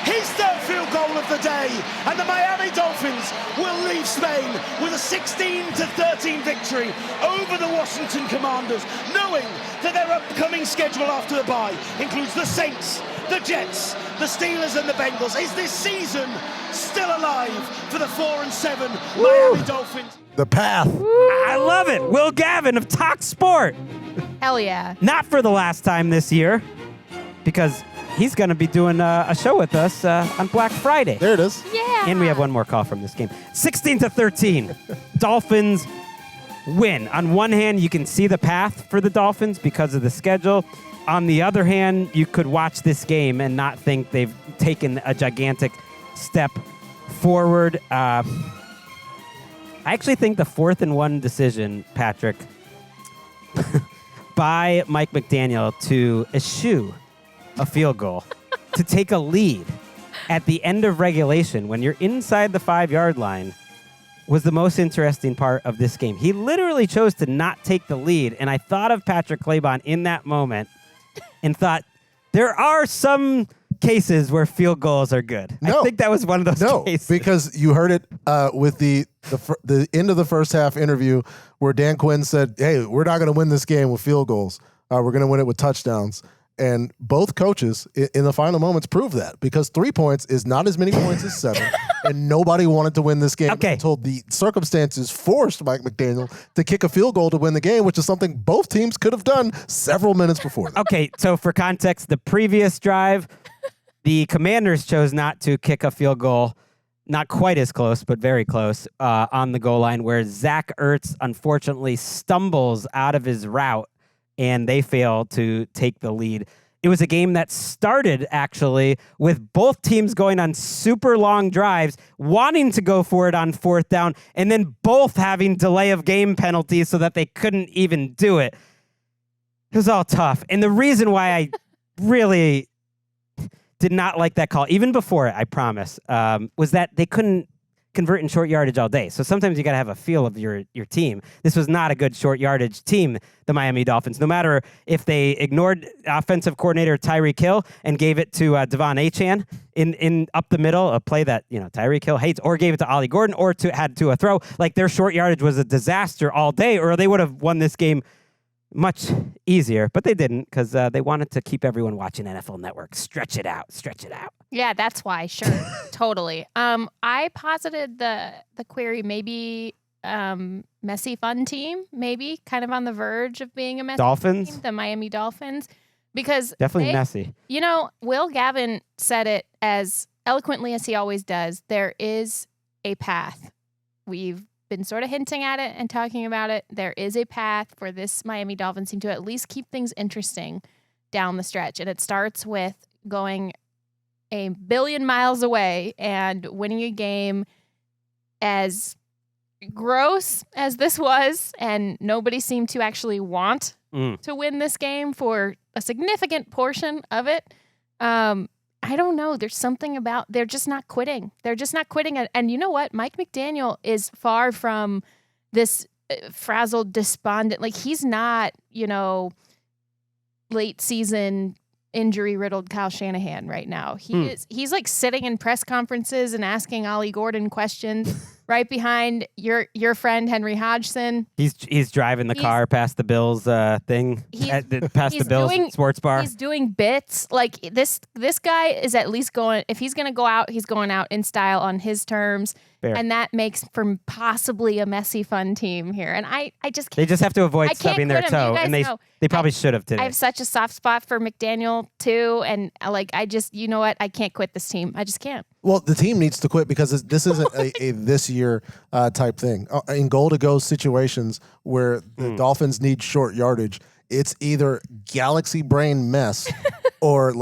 His 3rd field goal of the day, and the Miami Dolphins will leave Spain with a 16-13 victory over the Washington Commanders, knowing that their upcoming schedule after the bye includes the Saints, the Jets, the Steelers, and the Bengals. Is this season still alive for the 4-7 Miami Dolphins? The path. I love it. Will Gavin of Talk Sport. Hell yeah. Not for the last time this year, because he's going to be doing a show with us on Black Friday. There it is. Yeah. And we have one more call from this game. 16-13. Dolphins win. On one hand, you can see the path for the Dolphins because of the schedule. On the other hand, you could watch this game and not think they've taken a gigantic step forward. I actually think the 4th and 1 decision, Patrick, by Mike McDaniel to eschew a field goal to take a lead at the end of regulation when you're inside the 5-yard line was the most interesting part of this game. He literally chose to not take the lead, and I thought of Patrick Claybon in that moment and thought, there are some cases where field goals are good. No. I think that was one of those cases. Because you heard it with the end of the first half interview where Dan Quinn said, hey, we're not going to win this game with field goals. We're going to win it with touchdowns. And both coaches in the final moments proved that, because 3 points is not as many points as 7, and nobody wanted to win this game until the circumstances forced Mike McDaniel to kick a field goal to win the game, which is something both teams could have done several minutes before that. Okay, so for context, the previous drive, the Commanders chose not to kick a field goal, not quite as close, but very close, on the goal line, where Zach Ertz unfortunately stumbles out of his route and they fail to take the lead. It was a game that started, actually, with both teams going on super long drives, wanting to go for it on 4th down, and then both having delay of game penalties so that they couldn't even do it. It was all tough. And the reason why I really did not like that call, even before it, I promise, was that they couldn't convert in short yardage all day. So sometimes you got to have a feel of your team. This was not a good short yardage team, the Miami Dolphins. No matter if they ignored offensive coordinator Tyreek Hill and gave it to Devon Achane in up the middle, a play that Tyreek Hill hates, or gave it to Ollie Gordon, or had to a throw, like their short yardage was a disaster all day, or they would have won this game much easier, but they didn't, because they wanted to keep everyone watching NFL Network. Stretch it out. Yeah, that's why. Sure. Totally. I posited the query, maybe messy fun team, maybe kind of on the verge of being a messy Dolphins? team, the Miami Dolphins, because definitely messy. Will Gavin said it as eloquently as he always does. There is a path. We've been sort of hinting at it and talking about it. There is a path for this Miami Dolphins team to at least keep things interesting down the stretch. And it starts with going a billion miles away and winning a game as gross as this was. And nobody seemed to actually want to win this game for a significant portion of it. I don't know. There's something about they're just not quitting. They're just not quitting. And you know what? Mike McDaniel is far from this frazzled, despondent. Like, he's not, late season injury riddled Kyle Shanahan right now. He's like sitting in press conferences and asking Ollie Gordon questions right behind your friend Henry Hodgson. He's driving the car past the Bills thing, past the Bills sports bar. He's doing bits. Like, this guy is at least going, if he's going to go out, he's going out in style on his terms. Fair. And that makes for possibly a messy, fun team here. And I just can't. They just have to avoid stubbing their toe, and they probably should have today. I have such a soft spot for McDaniel too, and you know what? I can't quit this team. I just can't. Well, the team needs to quit, because this isn't a this year type thing. In goal-to-go situations where the Dolphins need short yardage, it's either galaxy brain mess or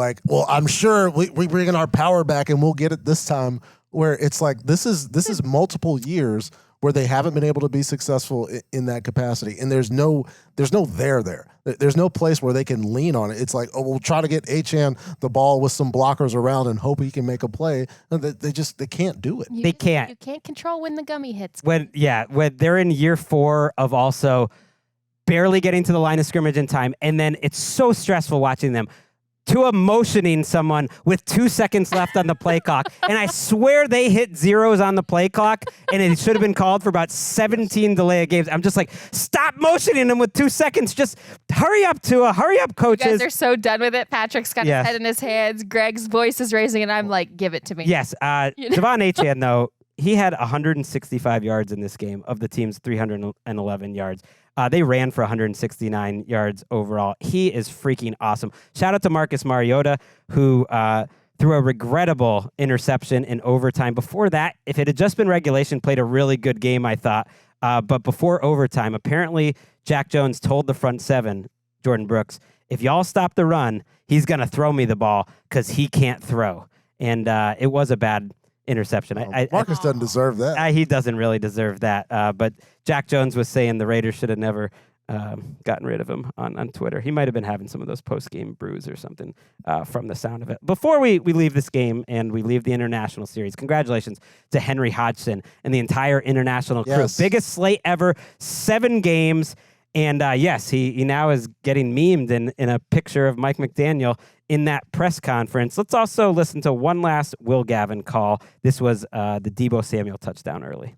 I'm sure we bring in our power back and we'll get it this time. Where it's like this is multiple years where they haven't been able to be successful in that capacity, and there's no there. There's no place where they can lean on it. It's like, we'll try to get Achane the ball with some blockers around and hope he can make a play. And they can't do it. They can't. You can't control when the gummy hits. When they're in year 4 of also barely getting to the line of scrimmage in time, and then it's so stressful watching them to motioning someone with 2 seconds left on the play clock. And I swear they hit zeros on the play clock, and it should have been called for about 17 delay of games. I'm just like, stop motioning them with 2 seconds. Just hurry up, Tua. Hurry up, coaches. You guys are so done with it. Patrick's got his head in his hands. Greg's voice is raising, and I'm like, give it to me. Yes. Devon Achane, though, he had 165 yards in this game of the team's 311 yards. They ran for 169 yards overall. He is freaking awesome. Shout out to Marcus Mariota, who threw a regrettable interception in overtime. Before that, if it had just been regulation, played a really good game, I thought. But before overtime, apparently Jack Jones told the front seven, Jordan Brooks, if y'all stop the run, he's going to throw me the ball because he can't throw. And it was a bad interception. Marcus doesn't deserve that. He doesn't really deserve that. But Jack Jones was saying the Raiders should have never gotten rid of him on Twitter. He might have been having some of those post-game brews or something from the sound of it. Before we leave this game and we leave the international series, congratulations to Henry Hodgson and the entire international crew. Yes. Biggest slate ever, 7 games. And yes, he now is getting memed in a picture of Mike McDaniel in that press conference. Let's also listen to one last Will Gavin call. This was the Deebo Samuel touchdown early.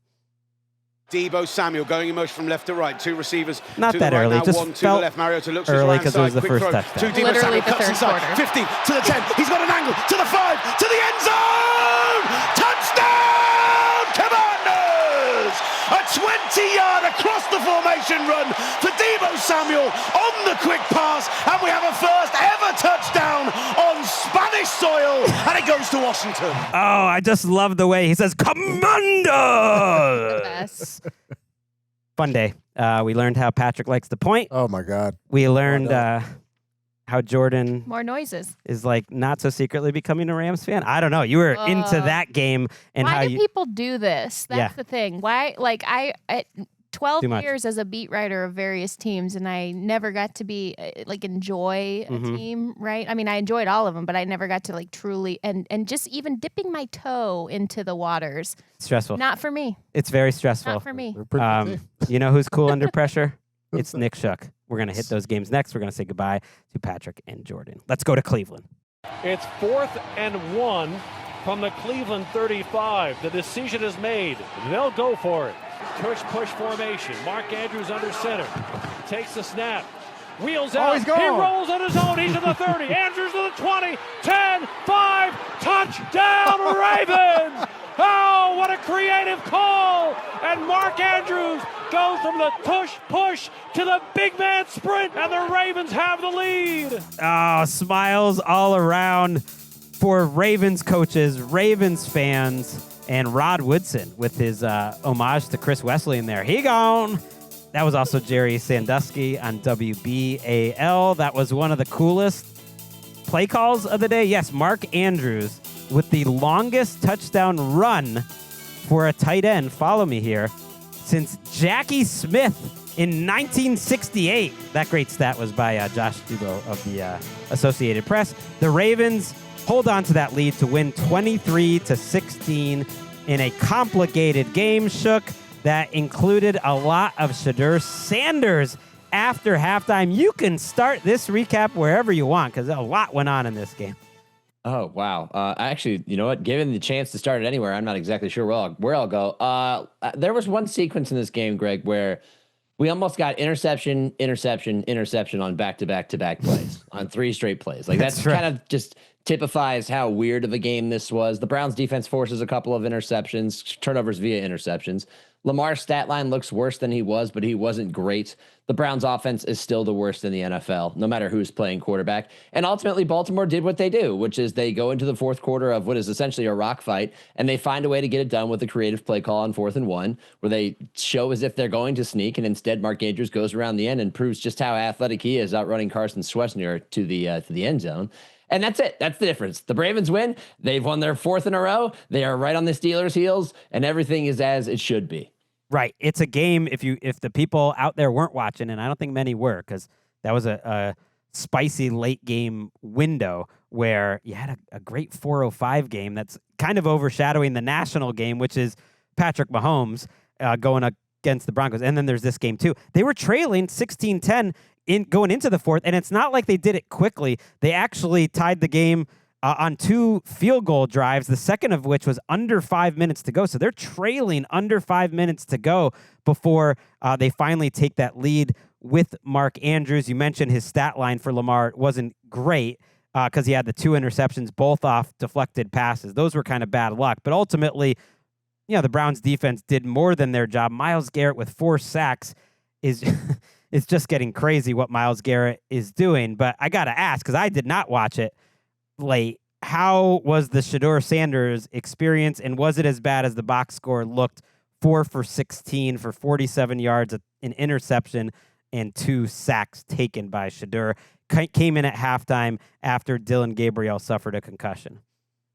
Deebo Samuel going in motion from left to right. 2 receivers. Not to that the right early. Now, Just 1 to felt the left. Mariota looks early because it was the first touchdown. To Deebo Literally Samuel the cuts third inside. quarter. 50 to the 10. He's got an angle to the 5 to the end zone. Touchdown, Commanders! A 20-yard across the formation run for Deebo Samuel on the quick pass, and we have a first ever touchdown on Spanish soil, and it goes to Washington. Oh, I just love the way he says, Commander! Yes. Fun day. We learned how Patrick likes to point. Oh, my God. We learned how Jordan More noises. is like not so secretly becoming a Rams fan. I don't know. You were into that game and how Why do you... people do this? That's the thing. Why? Like at 12 Too much. years as a beat writer of various teams, and I never got to be enjoy a team, right? I mean, I enjoyed all of them, but I never got to truly and just even dipping my toe into the waters. Stressful. Not for me. It's very stressful. Not for me. You know who's cool under pressure? It's Nick Shook. We're going to hit those games next. We're going to say goodbye to Patrick and Jordan. Let's go to Cleveland. It's 4th and 1 from the Cleveland 35. The decision is made. They'll go for it. Push formation. Mark Andrews under center. Takes the snap. Wheels out. He rolls on his own. He's to the 30. Andrews to the 20. 10, 5. Touchdown, Ravens! Oh, what a creative call! And Mark Andrews goes from the push to the big man sprint, and the Ravens have the lead. Oh, smiles all around for Ravens coaches, Ravens fans, and Rod Woodson with his homage to Chris Wesley in there. He gone. That was also Jerry Sandusky on WBAL. That was one of the coolest play calls of the day. Yes, Mark Andrews with the longest touchdown run for a tight end, follow me here, since Jackie Smith in 1968. That great stat was by Josh Dubois of the Associated Press. The Ravens hold on to that lead to win 23-16 in a complicated game, Shook, that included a lot of Shedeur Sanders after halftime. You can start this recap wherever you want because a lot went on in this game. Oh, wow. Actually, you know what? Given the chance to start it anywhere, I'm not exactly sure where I'll go. There was one sequence in this game, Greg, where we almost got interception on back-to-back plays, on 3 straight plays. Like that's kind of just typifies how weird of a game this was. The Browns defense forces a couple of interceptions, turnovers via interceptions. Lamar's stat line looks worse than he was, but he wasn't great. The Browns offense is still the worst in the NFL, no matter who's playing quarterback. And ultimately, Baltimore did what they do, which is they go into the fourth quarter of what is essentially a rock fight, and they find a way to get it done with a creative play call on 4th and 1, where they show as if they're going to sneak, and instead Mark Andrews goes around the end and proves just how athletic he is, outrunning Carson Schwarzenegger to the end zone. And that's it. That's the difference. The Ravens win. They've won their 4th in a row. They are right on the Steelers' heels, and everything is as it should be. Right. It's a game, if the people out there weren't watching, and I don't think many were, because that was a spicy late game window where you had a great 4:05 game that's kind of overshadowing the national game, which is Patrick Mahomes going against the Broncos. And then there's this game too. They were trailing 16-10 going into the 4th, and it's not like they did it quickly. They actually tied the game on 2 field goal drives, the second of which was under 5 minutes to go. So they're trailing under 5 minutes to go before they finally take that lead with Mark Andrews. You mentioned his stat line for Lamar wasn't great because he had the 2 interceptions, both off deflected passes. Those were kind of bad luck. But ultimately, the Browns defense did more than their job. Myles Garrett with 4 sacks is it's just getting crazy what Myles Garrett is doing. But I got to ask, because I did not watch it late, how was the Jourdan Sanders experience, and was it as bad as the box score looked? 4 for 16 for 47 yards, an interception, and 2 sacks taken by Jourdan. Came in at halftime after Dylan Gabriel suffered a concussion.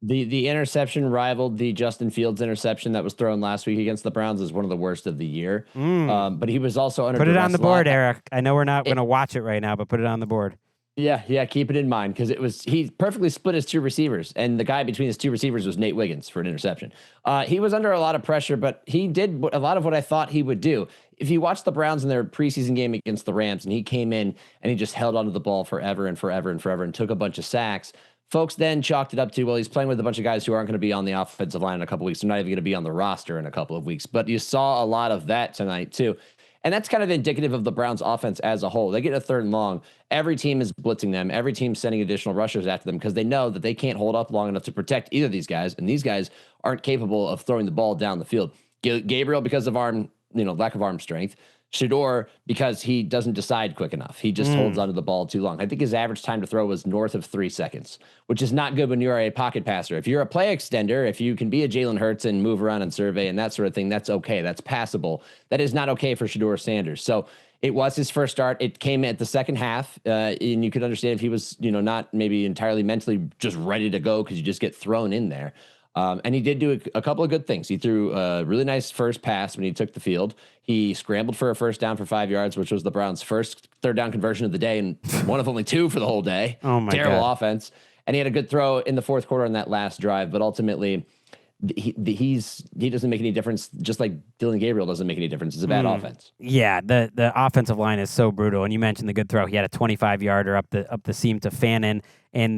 The interception rivaled the Justin Fields interception that was thrown last week against the Browns as one of the worst of the year. But he was also under Put it duress on the board, Eric. I know we're not going to watch it right now, but put it on the board. Yeah, keep it in mind, because he perfectly split his 2 receivers, and the guy between his 2 receivers was Nate Wiggins for an interception. He was under a lot of pressure, but he did a lot of what I thought he would do. If you watch the Browns in their preseason game against the Rams, and he came in and he just held onto the ball forever and forever and forever and took a bunch of sacks, folks then chalked it up to, well, he's playing with a bunch of guys who aren't going to be on the offensive line in a couple of weeks. They're not even going to be on the roster in a couple of weeks. But you saw a lot of that tonight, too. And that's kind of indicative of the Browns offense as a whole. They get a 3rd and long. Every team is blitzing them. Every team's sending additional rushers after them because they know that they can't hold up long enough to protect either of these guys. And these guys aren't capable of throwing the ball down the field. Gabriel, because of lack of arm strength. Jourdan, because he doesn't decide quick enough. He just holds onto the ball too long. I think his average time to throw was north of 3 seconds, which is not good when you're a pocket passer. If you're a play extender, if you can be a Jalen Hurts and move around and survey and that sort of thing, that's okay. That's passable. That is not okay for Jourdan Sanders. So it was his first start. It came at the second half, and you could understand if he was, not maybe entirely mentally just ready to go because you just get thrown in there. And he did do a couple of good things. He threw a really nice first pass when he took the field. He scrambled for a first down for 5 yards, which was the Browns' first 3rd down conversion of the day, and one of only 2 for the whole day. Oh my Terrible God. offense. And he had a good throw in the 4th quarter on that last drive, but ultimately he doesn't make any difference, just like Dylan Gabriel doesn't make any difference. It's a bad offense. Yeah, the offensive line is so brutal. And you mentioned the good throw. He had a 25-yarder up the seam to Fannin, and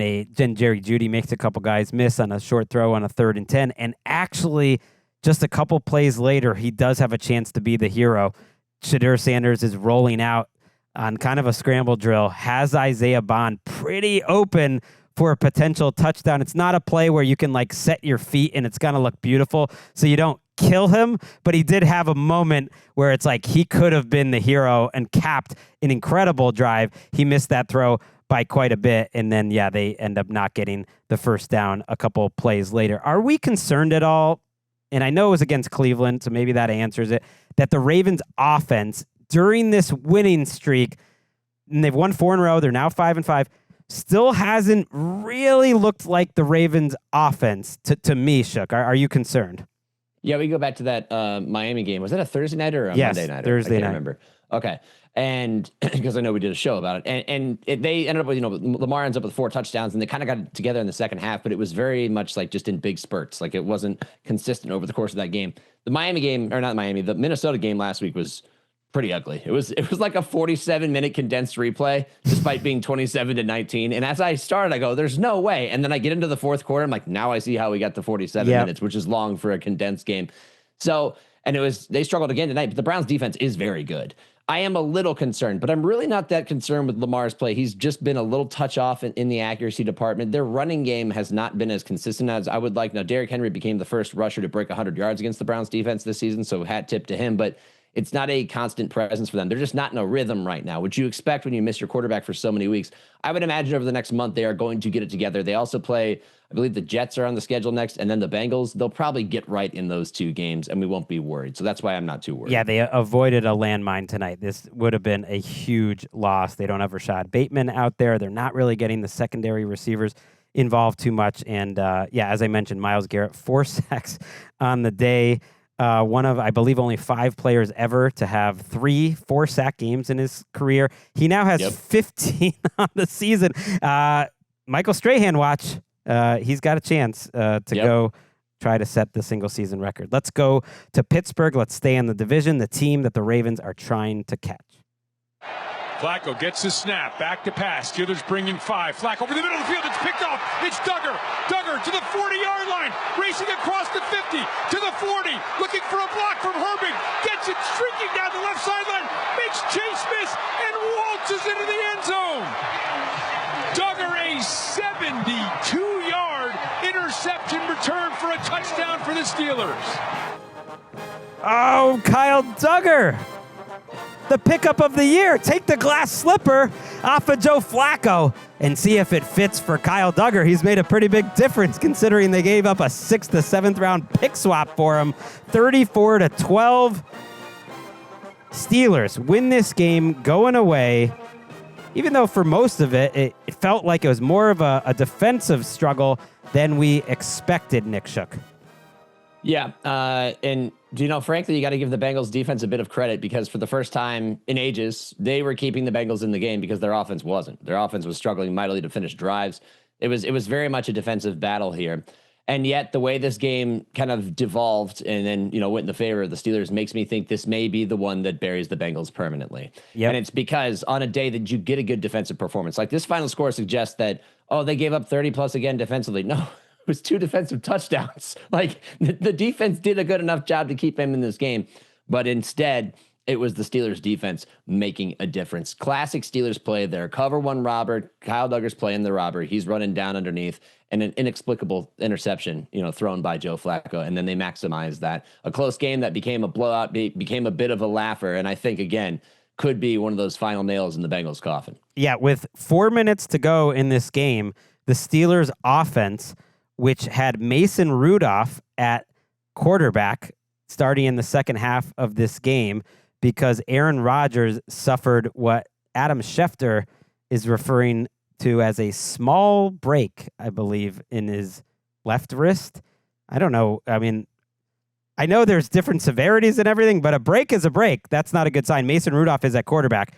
Jerry Jeudy makes a couple guys miss on a short throw on a 3rd and 10. And actually, just a couple plays later, he does have a chance to be the hero. Jourdan Sanders is rolling out on kind of a scramble drill, has Isaiah Bond pretty open for a potential touchdown. It's not a play where you can set your feet and it's going to look beautiful, so you don't kill him, but he did have a moment where it's like he could have been the hero and capped an incredible drive. He missed that throw by quite a bit, and then, they end up not getting the first down a couple plays later. Are we concerned at all, and I know it was against Cleveland, so maybe that answers it, that the Ravens offense during this winning streak, and they've won 4 in a row, they're now 5-5, still hasn't really looked like the Ravens offense to me, Shook. Are you concerned? Yeah, we go back to that Miami game. Was that a Thursday night or a Monday night? Thursday I night. can't remember. Okay. And because I know we did a show about it, and they ended up with, Lamar ends up with 4 touchdowns, and they kind of got it together in the second half, but it was very much just in big spurts. It wasn't consistent over the course of that game. The Minnesota game last week was pretty ugly. It was like a 47-minute condensed replay, despite being 27-19. And as I started, I go, "There's no way." And then I get into the 4th quarter. I'm like, now I see how we got to 47 minutes, which is long for a condensed game. So, and they struggled again tonight. But the Browns' defense is very good. I am a little concerned, but I'm really not that concerned with Lamar's play. He's just been a little touch off in the accuracy department. Their running game has not been as consistent as I would like. Now, Derrick Henry became the first rusher to break 100 yards against the Browns defense this season, so hat tip to him. But it's not a constant presence for them. They're just not in a rhythm right now, which you expect when you miss your quarterback for so many weeks. I would imagine over the next month they are going to get it together. They also play, I believe the Jets are on the schedule next, and then the Bengals. They'll probably get right in those 2 games, and we won't be worried. So that's why I'm not too worried. Yeah, they avoided a landmine tonight. This would have been a huge loss. They don't have Rashad Bateman out there. They're not really getting the secondary receivers involved too much. And, as I mentioned, Myles Garrett, 4 sacks on the day. One of, I believe, only 5 players ever to have 3 4-sack games in his career. He now has 15 on the season. Michael Strahan, watch. He's got a chance to go try to set the single-season record. Let's go to Pittsburgh. Let's stay in the division, the team that the Ravens are trying to catch. Flacco gets the snap, back to pass. Steelers bringing 5. Flacco over the middle of the field. It's picked off. It's Duggar. Duggar to the 40-yard line. Racing across the 50 to the 40. Looking for a block from Herbig. Gets it streaking down the left sideline. Makes Chase miss and waltzes into the end zone. Duggar, a 72-yard interception return for a touchdown for the Steelers. Oh, Kyle Duggar, the pickup of the year. Take the glass slipper off of Joe Flacco and see if it fits for Kyle Duggar. He's made a pretty big difference considering they gave up a 6th to 7th round pick swap for him. 34-12. Steelers win this game going away, even though for most of it, it felt like it was more of a defensive struggle than we expected, Nick Shook. Yeah, and frankly, you got to give the Bengals defense a bit of credit because for the first time in ages, they were keeping the Bengals in the game because their offense wasn't. Their offense was struggling mightily to finish drives. It was very much a defensive battle here. And yet the way this game kind of devolved and then, went in the favor of the Steelers makes me think this may be the one that buries the Bengals permanently. Yep. And it's because on a day that you get a good defensive performance, like this final score suggests that, they gave up 30 plus again defensively. No, it was 2 defensive touchdowns. Like the defense did a good enough job to keep him in this game, but instead it was the Steelers defense making a difference. Classic Steelers play there. Cover one robber. Kyle Duggar's playing the robber. He's running down underneath and an inexplicable interception, thrown by Joe Flacco. And then they maximize that. A close game that became a blowout, became a bit of a laugher. And I think, again, could be one of those final nails in the Bengals' coffin. Yeah, with 4 minutes to go in this game, the Steelers offense, which had Mason Rudolph at quarterback starting in the second half of this game, because Aaron Rodgers suffered what Adam Schefter is referring to as a small break, I believe, in his left wrist. I don't know. I mean, I know there's different severities and everything, but a break is a break. That's not a good sign. Mason Rudolph is at quarterback.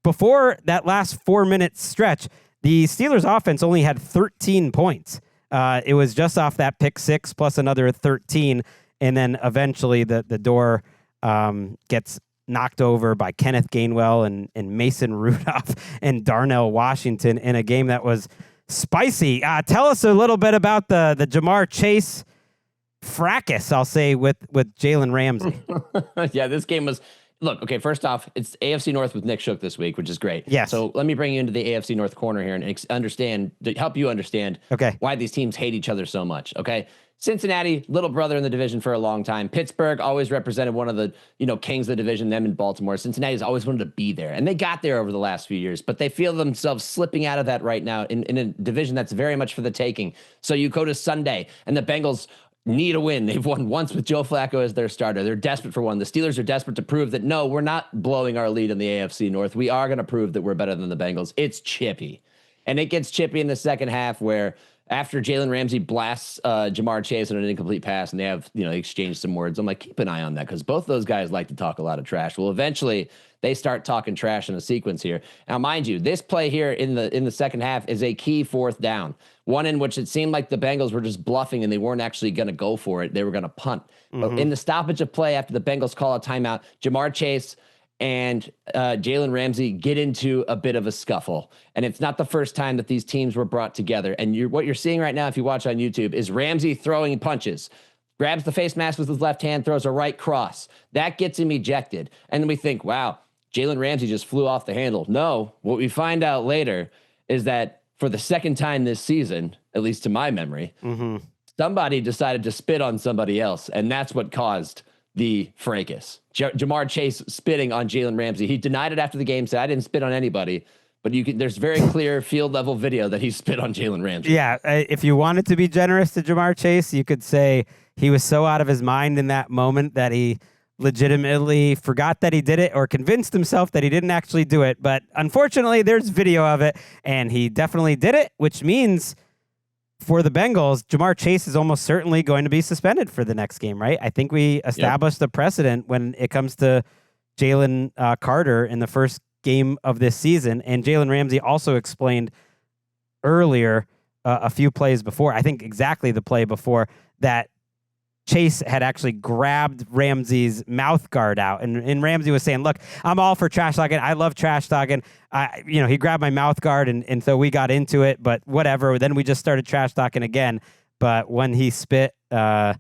Before that last 4-minute stretch, the Steelers offense only had 13 points. It was just off that pick 6 plus another 13. And then eventually the door gets knocked over by Kenneth Gainwell and Mason Rudolph and Darnell Washington in a game that was spicy. Tell us a little bit about the Ja'Marr Chase fracas, I'll say, with Jalen Ramsey. Yeah, this game was... Look, okay, first off, it's AFC North with Nick Shook this week, which is great. Yes. So let me bring you into the AFC North corner here and help you understand why these teams hate each other so much, okay? Cincinnati, little brother in the division for a long time. Pittsburgh always represented one of the, kings of the division, them in Baltimore. Cincinnati's always wanted to be there, and they got there over the last few years, but they feel themselves slipping out of that right now in a division that's very much for the taking. So you go to Sunday, and the Bengals need a win. They've won once with Joe Flacco as their starter. They're desperate for one. The Steelers are desperate to prove that, no, we're not blowing our lead in the AFC North. We are going to prove that we're better than the Bengals. It's chippy. And it gets chippy in the second half where after Jalen Ramsey blasts Ja'Marr Chase on an incomplete pass and they have, exchanged some words, I'm like, keep an eye on that because both those guys like to talk a lot of trash. Well, eventually they start talking trash in a sequence here. Now, mind you, this play here in the second half is a key 4th down. One in which it seemed like the Bengals were just bluffing and they weren't actually going to go for it. They were going to punt. But in the stoppage of play after the Bengals call a timeout, Ja'Marr Chase and Jalen Ramsey get into a bit of a scuffle. And it's not the first time that these teams were brought together. And what you're seeing right now, if you watch on YouTube, is Ramsey throwing punches. Grabs the face mask with his left hand, throws a right cross. That gets him ejected. And then we think, wow, Jalen Ramsey just flew off the handle. No, what we find out later is that for the second time this season, at least to my memory, somebody decided to spit on somebody else, and that's what caused the fracas. Ja'Marr Chase spitting on Jalen Ramsey. He denied it after the game, said, I didn't spit on anybody, but there's very clear field-level video that he spit on Jalen Ramsey. Yeah, if you wanted to be generous to Ja'Marr Chase, you could say he was so out of his mind in that moment that he legitimately forgot that he did it or convinced himself that he didn't actually do it. But unfortunately, there's video of it, and he definitely did it, which means for the Bengals, Ja'Marr Chase is almost certainly going to be suspended for the next game, right? I think we established a precedent when it comes to Jalen Carter in the first game of this season, and Jalen Ramsey also explained earlier a few plays before, I think exactly the play before, that Chase had actually grabbed Ramsey's mouth guard out, and Ramsey was saying, look, I'm all for trash talking. I love trash talking. He grabbed my mouth guard, and so we got into it, but whatever. Then we just started trash talking again. But when he spit, no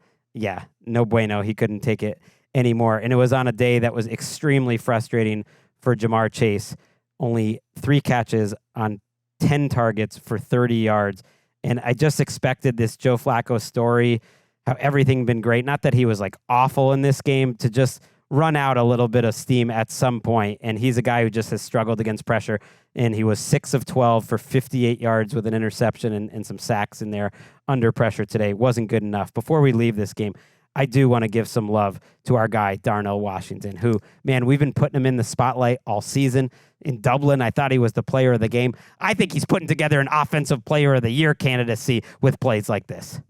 bueno. He couldn't take it anymore. And it was on a day that was extremely frustrating for Ja'Marr Chase. Only 3 catches on 10 targets for 30 yards. And I just expected this Joe Flacco story how everything been great. Not that he was like awful in this game, to just run out a little bit of steam at some point. And he's a guy who just has struggled against pressure. And he was 6 of 12 for 58 yards with an interception and some sacks in there under pressure today. Wasn't good enough. Before we leave this game, I do want to give some love to our guy, Darnell Washington, who, man, we've been putting him in the spotlight all season. In Dublin, I thought he was the player of the game. I think he's putting together an offensive player of the year candidacy with plays like this.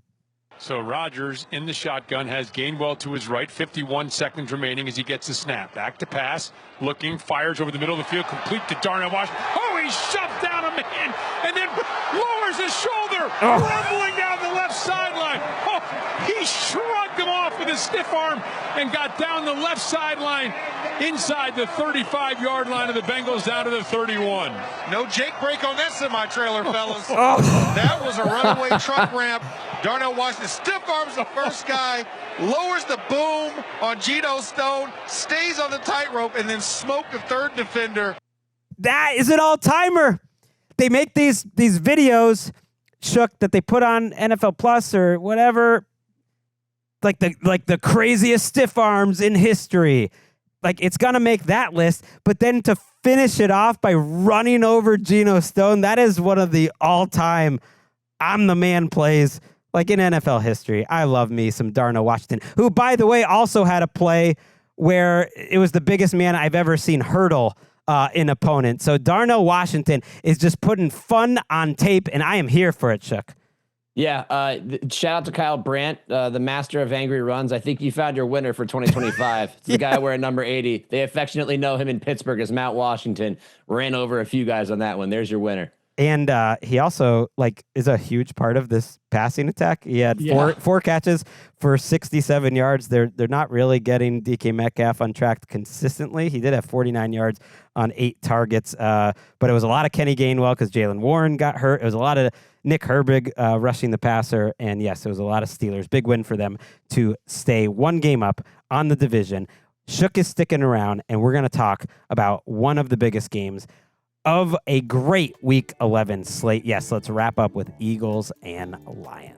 So Rodgers in the shotgun has Gainwell to his right, 51 seconds remaining as he gets the snap. Back to pass, looking, fires over the middle of the field, complete to Darnell Washington. Oh, he shoved down a man and then lowers his shoulder, rumbling down the left sideline. Oh, he shrugged him off with a stiff arm and got down the left sideline inside the 35-yard line of the Bengals down to the 31. No Jake break on that semi-trailer, fellas. That was a runaway truck ramp. Darnell Washington stiff arms the first guy, lowers the boom on Geno Stone, stays on the tightrope, and then smoked the third defender. That is an all-timer. They make these videos, Shook, that they put on NFL Plus or whatever, like the craziest stiff arms in history. Like, it's going to make that list, but then to finish it off by running over Geno Stone, that is one of the all-time I'm the man plays, like, in NFL history. I love me some Darnell Washington, who, by the way, also had a play where it was the biggest man I've ever seen hurdle an opponent. So Darnell Washington is just putting fun on tape, and I am here for it, Shook. Yeah, shout out to Kyle Brandt, the master of angry runs. I think you found your winner for 2025. It's the guy wearing number 80. They affectionately know him in Pittsburgh as Mount Washington. Ran over a few guys on that one. There's your winner. And he also is a huge part of this passing attack. He had four catches for 67 yards. They're not really getting DK Metcalf on track consistently. He did have 49 yards on 8 targets, but it was a lot of Kenny Gainwell because Jalen Warren got hurt. It was a lot of Nick Herbig rushing the passer. And yes, it was a lot of Steelers. Big win for them to stay one game up on the division. Shook is sticking around, and we're going to talk about one of the biggest games of a great Week 11 slate. Yes, let's wrap up with Eagles and Lions.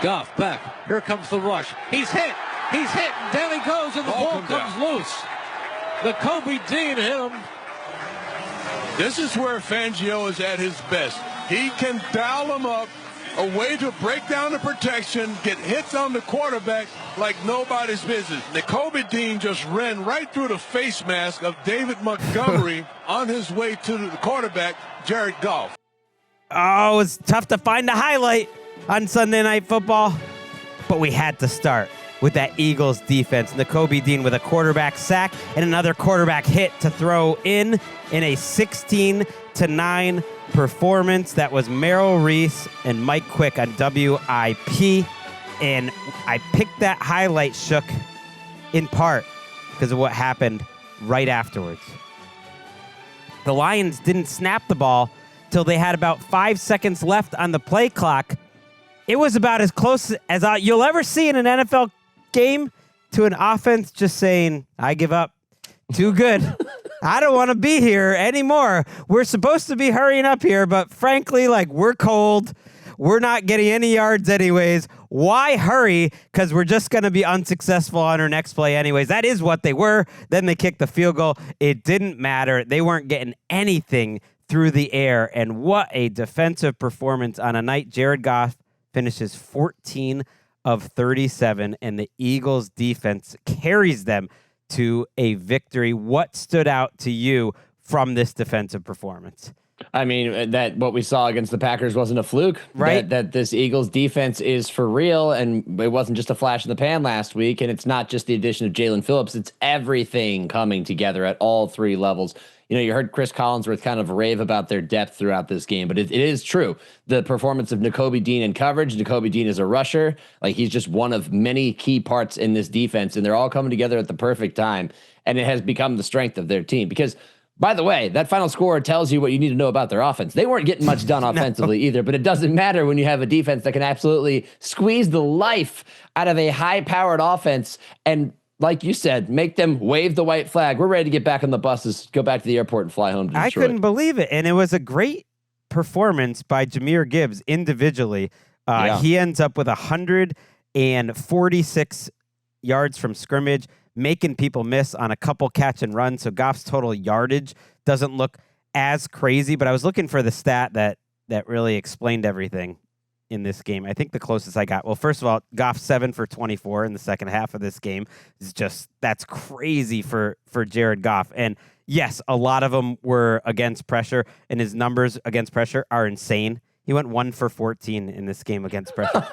Goff back. Here comes the rush. He's hit. He's hit. Down he goes, and the ball comes loose. The Kobe Dean hit him. This is where Fangio is at his best. He can dial them up, a way to break down the protection, get hits on the quarterback like nobody's business. Kobe Dean just ran right through the face mask of David Montgomery on his way to the quarterback, Jared Goff. Oh, it's tough to find a highlight on Sunday Night Football, but we had to start with that Eagles defense. Nakobe Dean with a quarterback sack and another quarterback hit to throw in a 16-9 performance. That was Merrill Reese and Mike Quick on WIP. And I picked that highlight, Shook, in part because of what happened right afterwards. The Lions didn't snap the ball till they had about 5 seconds left on the play clock. It was about as close as you'll ever see in an NFL game to an offense just saying, I give up. Too good. I don't want to be here anymore. We're supposed to be hurrying up here, but frankly, we're cold. We're not getting any yards anyways. Why hurry? Because we're just going to be unsuccessful on our next play anyways. That is what they were. Then they kicked the field goal. It didn't matter. They weren't getting anything through the air. And what a defensive performance on a night. Jared Goff finishes 14 of 37, and the Eagles defense carries them to a victory. What stood out to you from this defensive performance? I mean, that what we saw against the Packers wasn't a fluke, right? That this Eagles defense is for real, and it wasn't just a flash in the pan last week, and it's not just the addition of Jalen Phillips. It's everything coming together at all three levels. You know, you heard Chris Collinsworth kind of rave about their depth throughout this game, but it is true. The performance of Nakobe Dean in coverage, Nakobe Dean is a rusher. He's just one of many key parts in this defense, and they're all coming together at the perfect time, and it has become the strength of their team. Because, by the way, that final score tells you what you need to know about their offense. They weren't getting much done offensively either, but it doesn't matter when you have a defense that can absolutely squeeze the life out of a high-powered offense and like you said, make them wave the white flag. We're ready to get back on the buses, go back to the airport, and fly home to Detroit. I couldn't believe it. And it was a great performance by Jahmyr Gibbs individually. He ends up with 146 yards from scrimmage, making people miss on a couple catch and run. So Goff's total yardage doesn't look as crazy, but I was looking for the stat that really explained everything in this game. I think the closest I got, well, first of all, Goff 7 for 24 in the second half of this game is just, that's crazy for Jared Goff. And yes, a lot of them were against pressure, and his numbers against pressure are insane. He went 1 for 14 in this game against pressure.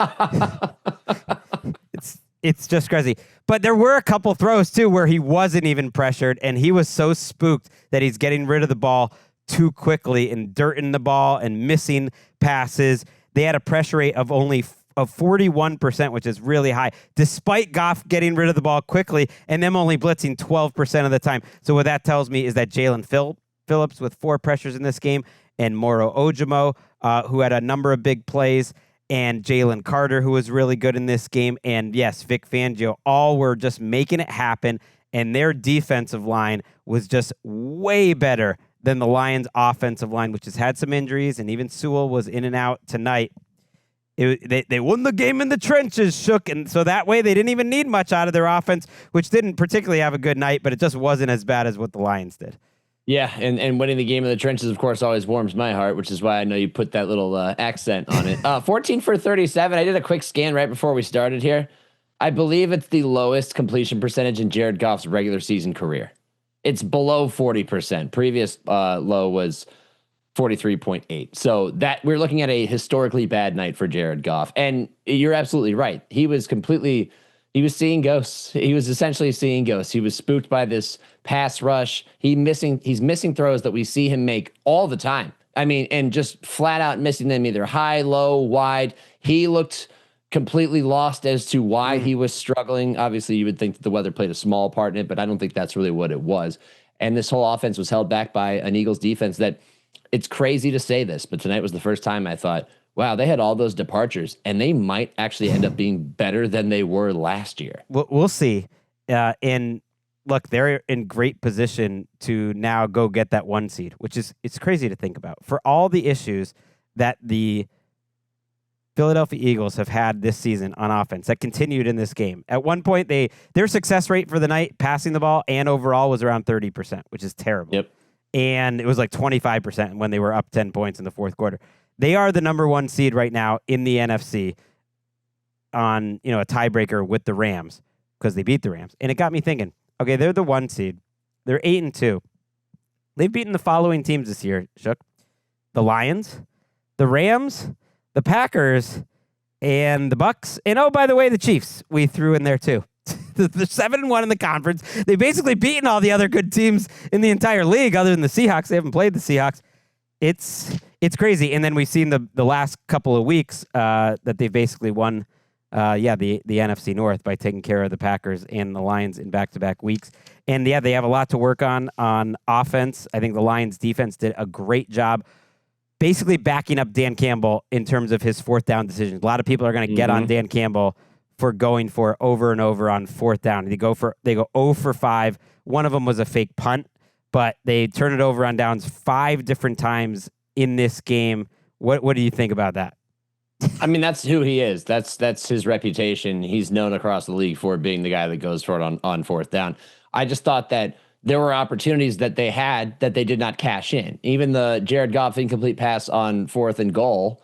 It's just crazy. But there were a couple throws, too, where he wasn't even pressured, and he was so spooked that he's getting rid of the ball too quickly and dirting the ball and missing passes. They had a pressure rate of only 41%, which is really high, despite Goff getting rid of the ball quickly and them only blitzing 12% of the time. So what that tells me is that Jalen Phillips with 4 pressures in this game, and Moro Ojimo, who had a number of big plays, and Jalen Carter, who was really good in this game, and yes, Vic Fangio, all were just making it happen, and their defensive line was just way better than the Lions' offensive line, which has had some injuries, and even Sewell was in and out tonight. They won the game in the trenches, Shook, and so that way they didn't even need much out of their offense, which didn't particularly have a good night, but it just wasn't as bad as what the Lions did. Yeah, and winning the game in the trenches, of course, always warms my heart, which is why I know you put that little accent on it. 14 for 37. I did a quick scan right before we started here. I believe it's the lowest completion percentage in Jared Goff's regular season career. It's below 40%. Previous low was 43.8. So that we're looking at a historically bad night for Jared Goff. And you're absolutely right. He was seeing ghosts. He was essentially seeing ghosts. He was spooked by this pass rush. He's missing throws that we see him make all the time. I mean, and just flat out missing them either high, low, wide. He looked completely lost as to why he was struggling. Obviously, you would think that the weather played a small part in it, but I don't think that's really what it was. And this whole offense was held back by an Eagles defense that, it's crazy to say this, but tonight was the first time I thought, wow, they had all those departures, and they might actually end up being better than they were last year. We'll see. And look, they're in great position to now go get that 1 seed, which is, it's crazy to think about. For all the issues that the Philadelphia Eagles have had this season on offense that continued in this game. At one point, their success rate for the night, passing the ball and overall, was around 30%, which is terrible. Yep. And it was like 25% when they were up 10 points in the fourth quarter. They are the number 1 seed right now in the NFC on, a tiebreaker with the Rams because they beat the Rams. And it got me thinking, okay, they're the 1 seed. They're 8-2. They've beaten the following teams this year, Shook. The Lions, the Rams, the Packers, and the Bucks. And oh, by the way, the Chiefs we threw in there too. They're 7-1 in the conference. They've basically beaten all the other good teams in the entire league other than the Seahawks. They haven't played the Seahawks. It's crazy. And then we've seen the last couple of weeks that they've basically won the NFC North by taking care of the Packers and the Lions in back-to-back weeks. And yeah, they have a lot to work on offense. I think the Lions defense did a great job basically backing up Dan Campbell in terms of his 4th down decisions. A lot of people are going to get on Dan Campbell for going for over and over on 4th down. They go 0 for 5. One of them was a fake punt, but they turn it over on downs 5 different times in this game. What do you think about that? I mean, that's who he is. That's his reputation. He's known across the league for being the guy that goes for it on 4th down. I just thought that there were opportunities that they had that they did not cash in. Even the Jared Goff incomplete pass on 4th and goal.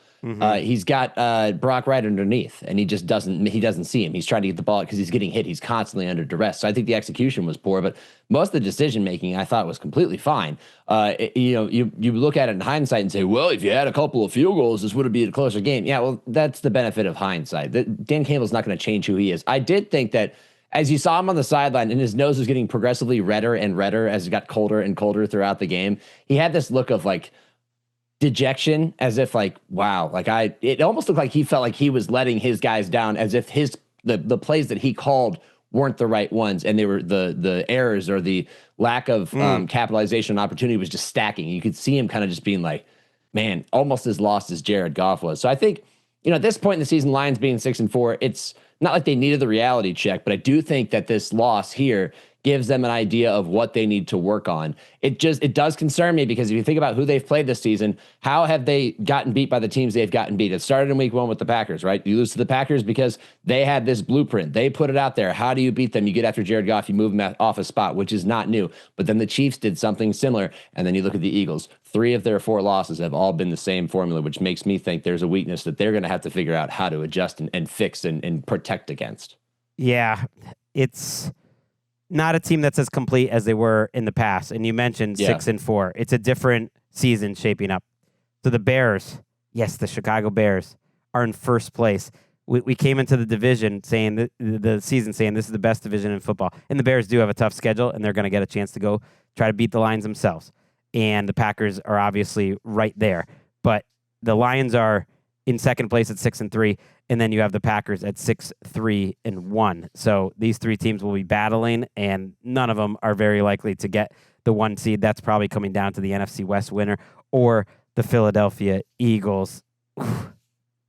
He's got Brock right underneath, and he doesn't see him. He's trying to get the ball because he's getting hit. He's constantly under duress. So I think the execution was poor, but most of the decision making I thought was completely fine. You look at it in hindsight and say, well, if you had a couple of field goals, this would have been a closer game. Yeah, well, that's the benefit of hindsight. Dan Campbell's not going to change who he is. I did think that as you saw him on the sideline and his nose was getting progressively redder and redder as it got colder and colder throughout the game, he had this look of like dejection, as if like, wow, it almost looked like he felt like he was letting his guys down, as if the plays that he called weren't the right ones, and they were the errors or the lack of capitalization on opportunity was just stacking. You could see him kind of just being like, man, almost as lost as Jared Goff was. So I think at this point in the season, Lions being 6-4, it's not like they needed the reality check, but I do think that this loss here gives them an idea of what they need to work on. It does concern me because if you think about who they've played this season, how have they gotten beat by the teams they've gotten beat? It started in week 1 with the Packers, right? You lose to the Packers because they had this blueprint. They put it out there. How do you beat them? You get after Jared Goff, you move him off a spot, which is not new. But then the Chiefs did something similar. And then you look at the Eagles. 3 of their 4 losses have all been the same formula, which makes me think there's a weakness that they're going to have to figure out how to adjust and fix and protect against. Yeah, it's not a team that's as complete as they were in the past. And you mentioned 6-4. It's a different season shaping up. So the Bears, yes, the Chicago Bears are in first place. We came into the division saying the season saying this is the best division in football. And the Bears do have a tough schedule, and they're going to get a chance to go try to beat the Lions themselves. And the Packers are obviously right there. But the Lions are in second place at 6-3. And then you have the Packers at 6-3-1. So these 3 teams will be battling, and none of them are very likely to get the 1 seed. That's probably coming down to the NFC West winner or the Philadelphia Eagles.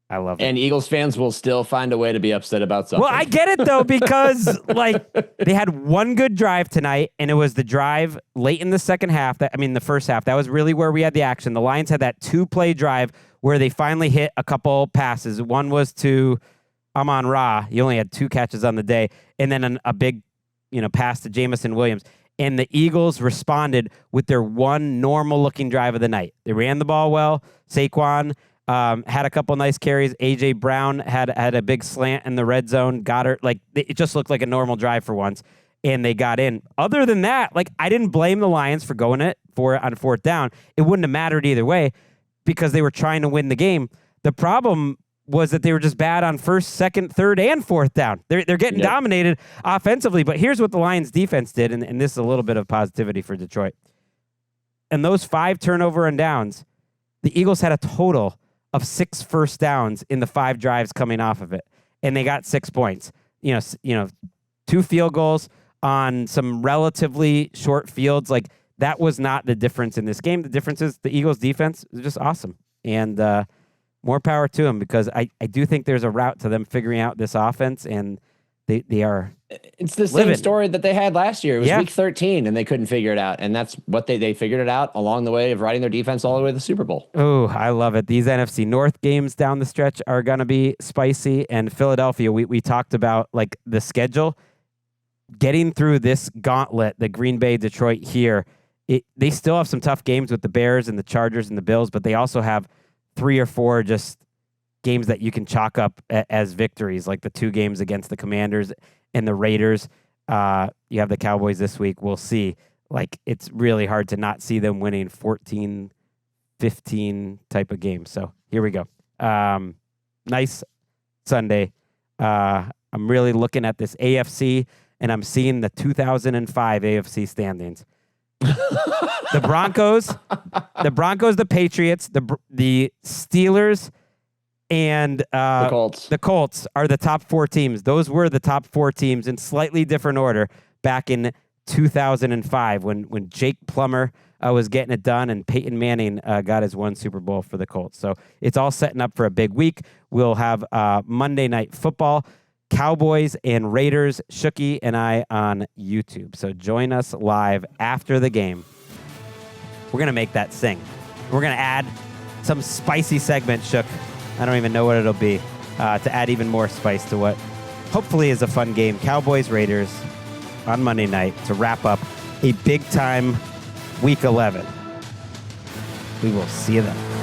I love it. And Eagles fans will still find a way to be upset about something. Well, I get it, though, because they had one good drive tonight, and it was the drive late in the second half. The first half. That was really where we had the action. The Lions had that 2-play drive where they finally hit a couple passes. One was to Amon-Ra. He only had 2 catches on the day. And then a big, pass to Jamison Williams. And the Eagles responded with their one normal-looking drive of the night. They ran the ball well. Saquon had a couple nice carries. A.J. Brown had a big slant in the red zone. Goddard, it just looked like a normal drive for once. And they got in. Other than that, I didn't blame the Lions for going for it on 4th down. It wouldn't have mattered either way, because they were trying to win the game. The problem was that they were just bad on 1st, 2nd, 3rd, and 4th down. They're getting dominated offensively, but here's what the Lions defense did, and this is a little bit of positivity for Detroit. And those 5 turnover and downs, the Eagles had a total of 6 first downs in the 5 drives coming off of it, and they got 6 points. 2 field goals on some relatively short fields. That was not the difference in this game. The difference is the Eagles' defense is just awesome. And more power to them, because I do think there's a route to them figuring out this offense, and they are. It's the same story that they had last year. It was week 13, and they couldn't figure it out. And that's what they figured it out along the way of riding their defense all the way to the Super Bowl. Oh, I love it. These NFC North games down the stretch are going to be spicy. And Philadelphia, we talked about the schedule. Getting through this gauntlet, the Green Bay, Detroit here, they still have some tough games with the Bears and the Chargers and the Bills, but they also have 3 or 4 just games that you can chalk up as victories, like the 2 games against the Commanders and the Raiders. You have the Cowboys this week. We'll see. It's really hard to not see them winning 14-15 type of games. So here we go. Nice Sunday. I'm really looking at this AFC, and I'm seeing the 2005 AFC standings. The Broncos, the Patriots, the Steelers, and the Colts are the top 4 teams. Those were the top 4 teams in slightly different order back in 2005 when Jake Plummer was getting it done and Peyton Manning got his 1 Super Bowl for the Colts. So it's all setting up for a big week. We'll have Monday Night Football, Cowboys and Raiders, Shookie and I on YouTube. So join us live after the game. We're going to make that sing. We're going to add some spicy segment, Shook. I don't even know what it'll be, to add even more spice to what hopefully is a fun game. Cowboys, Raiders on Monday night to wrap up a big-time Week 11. We will see you then.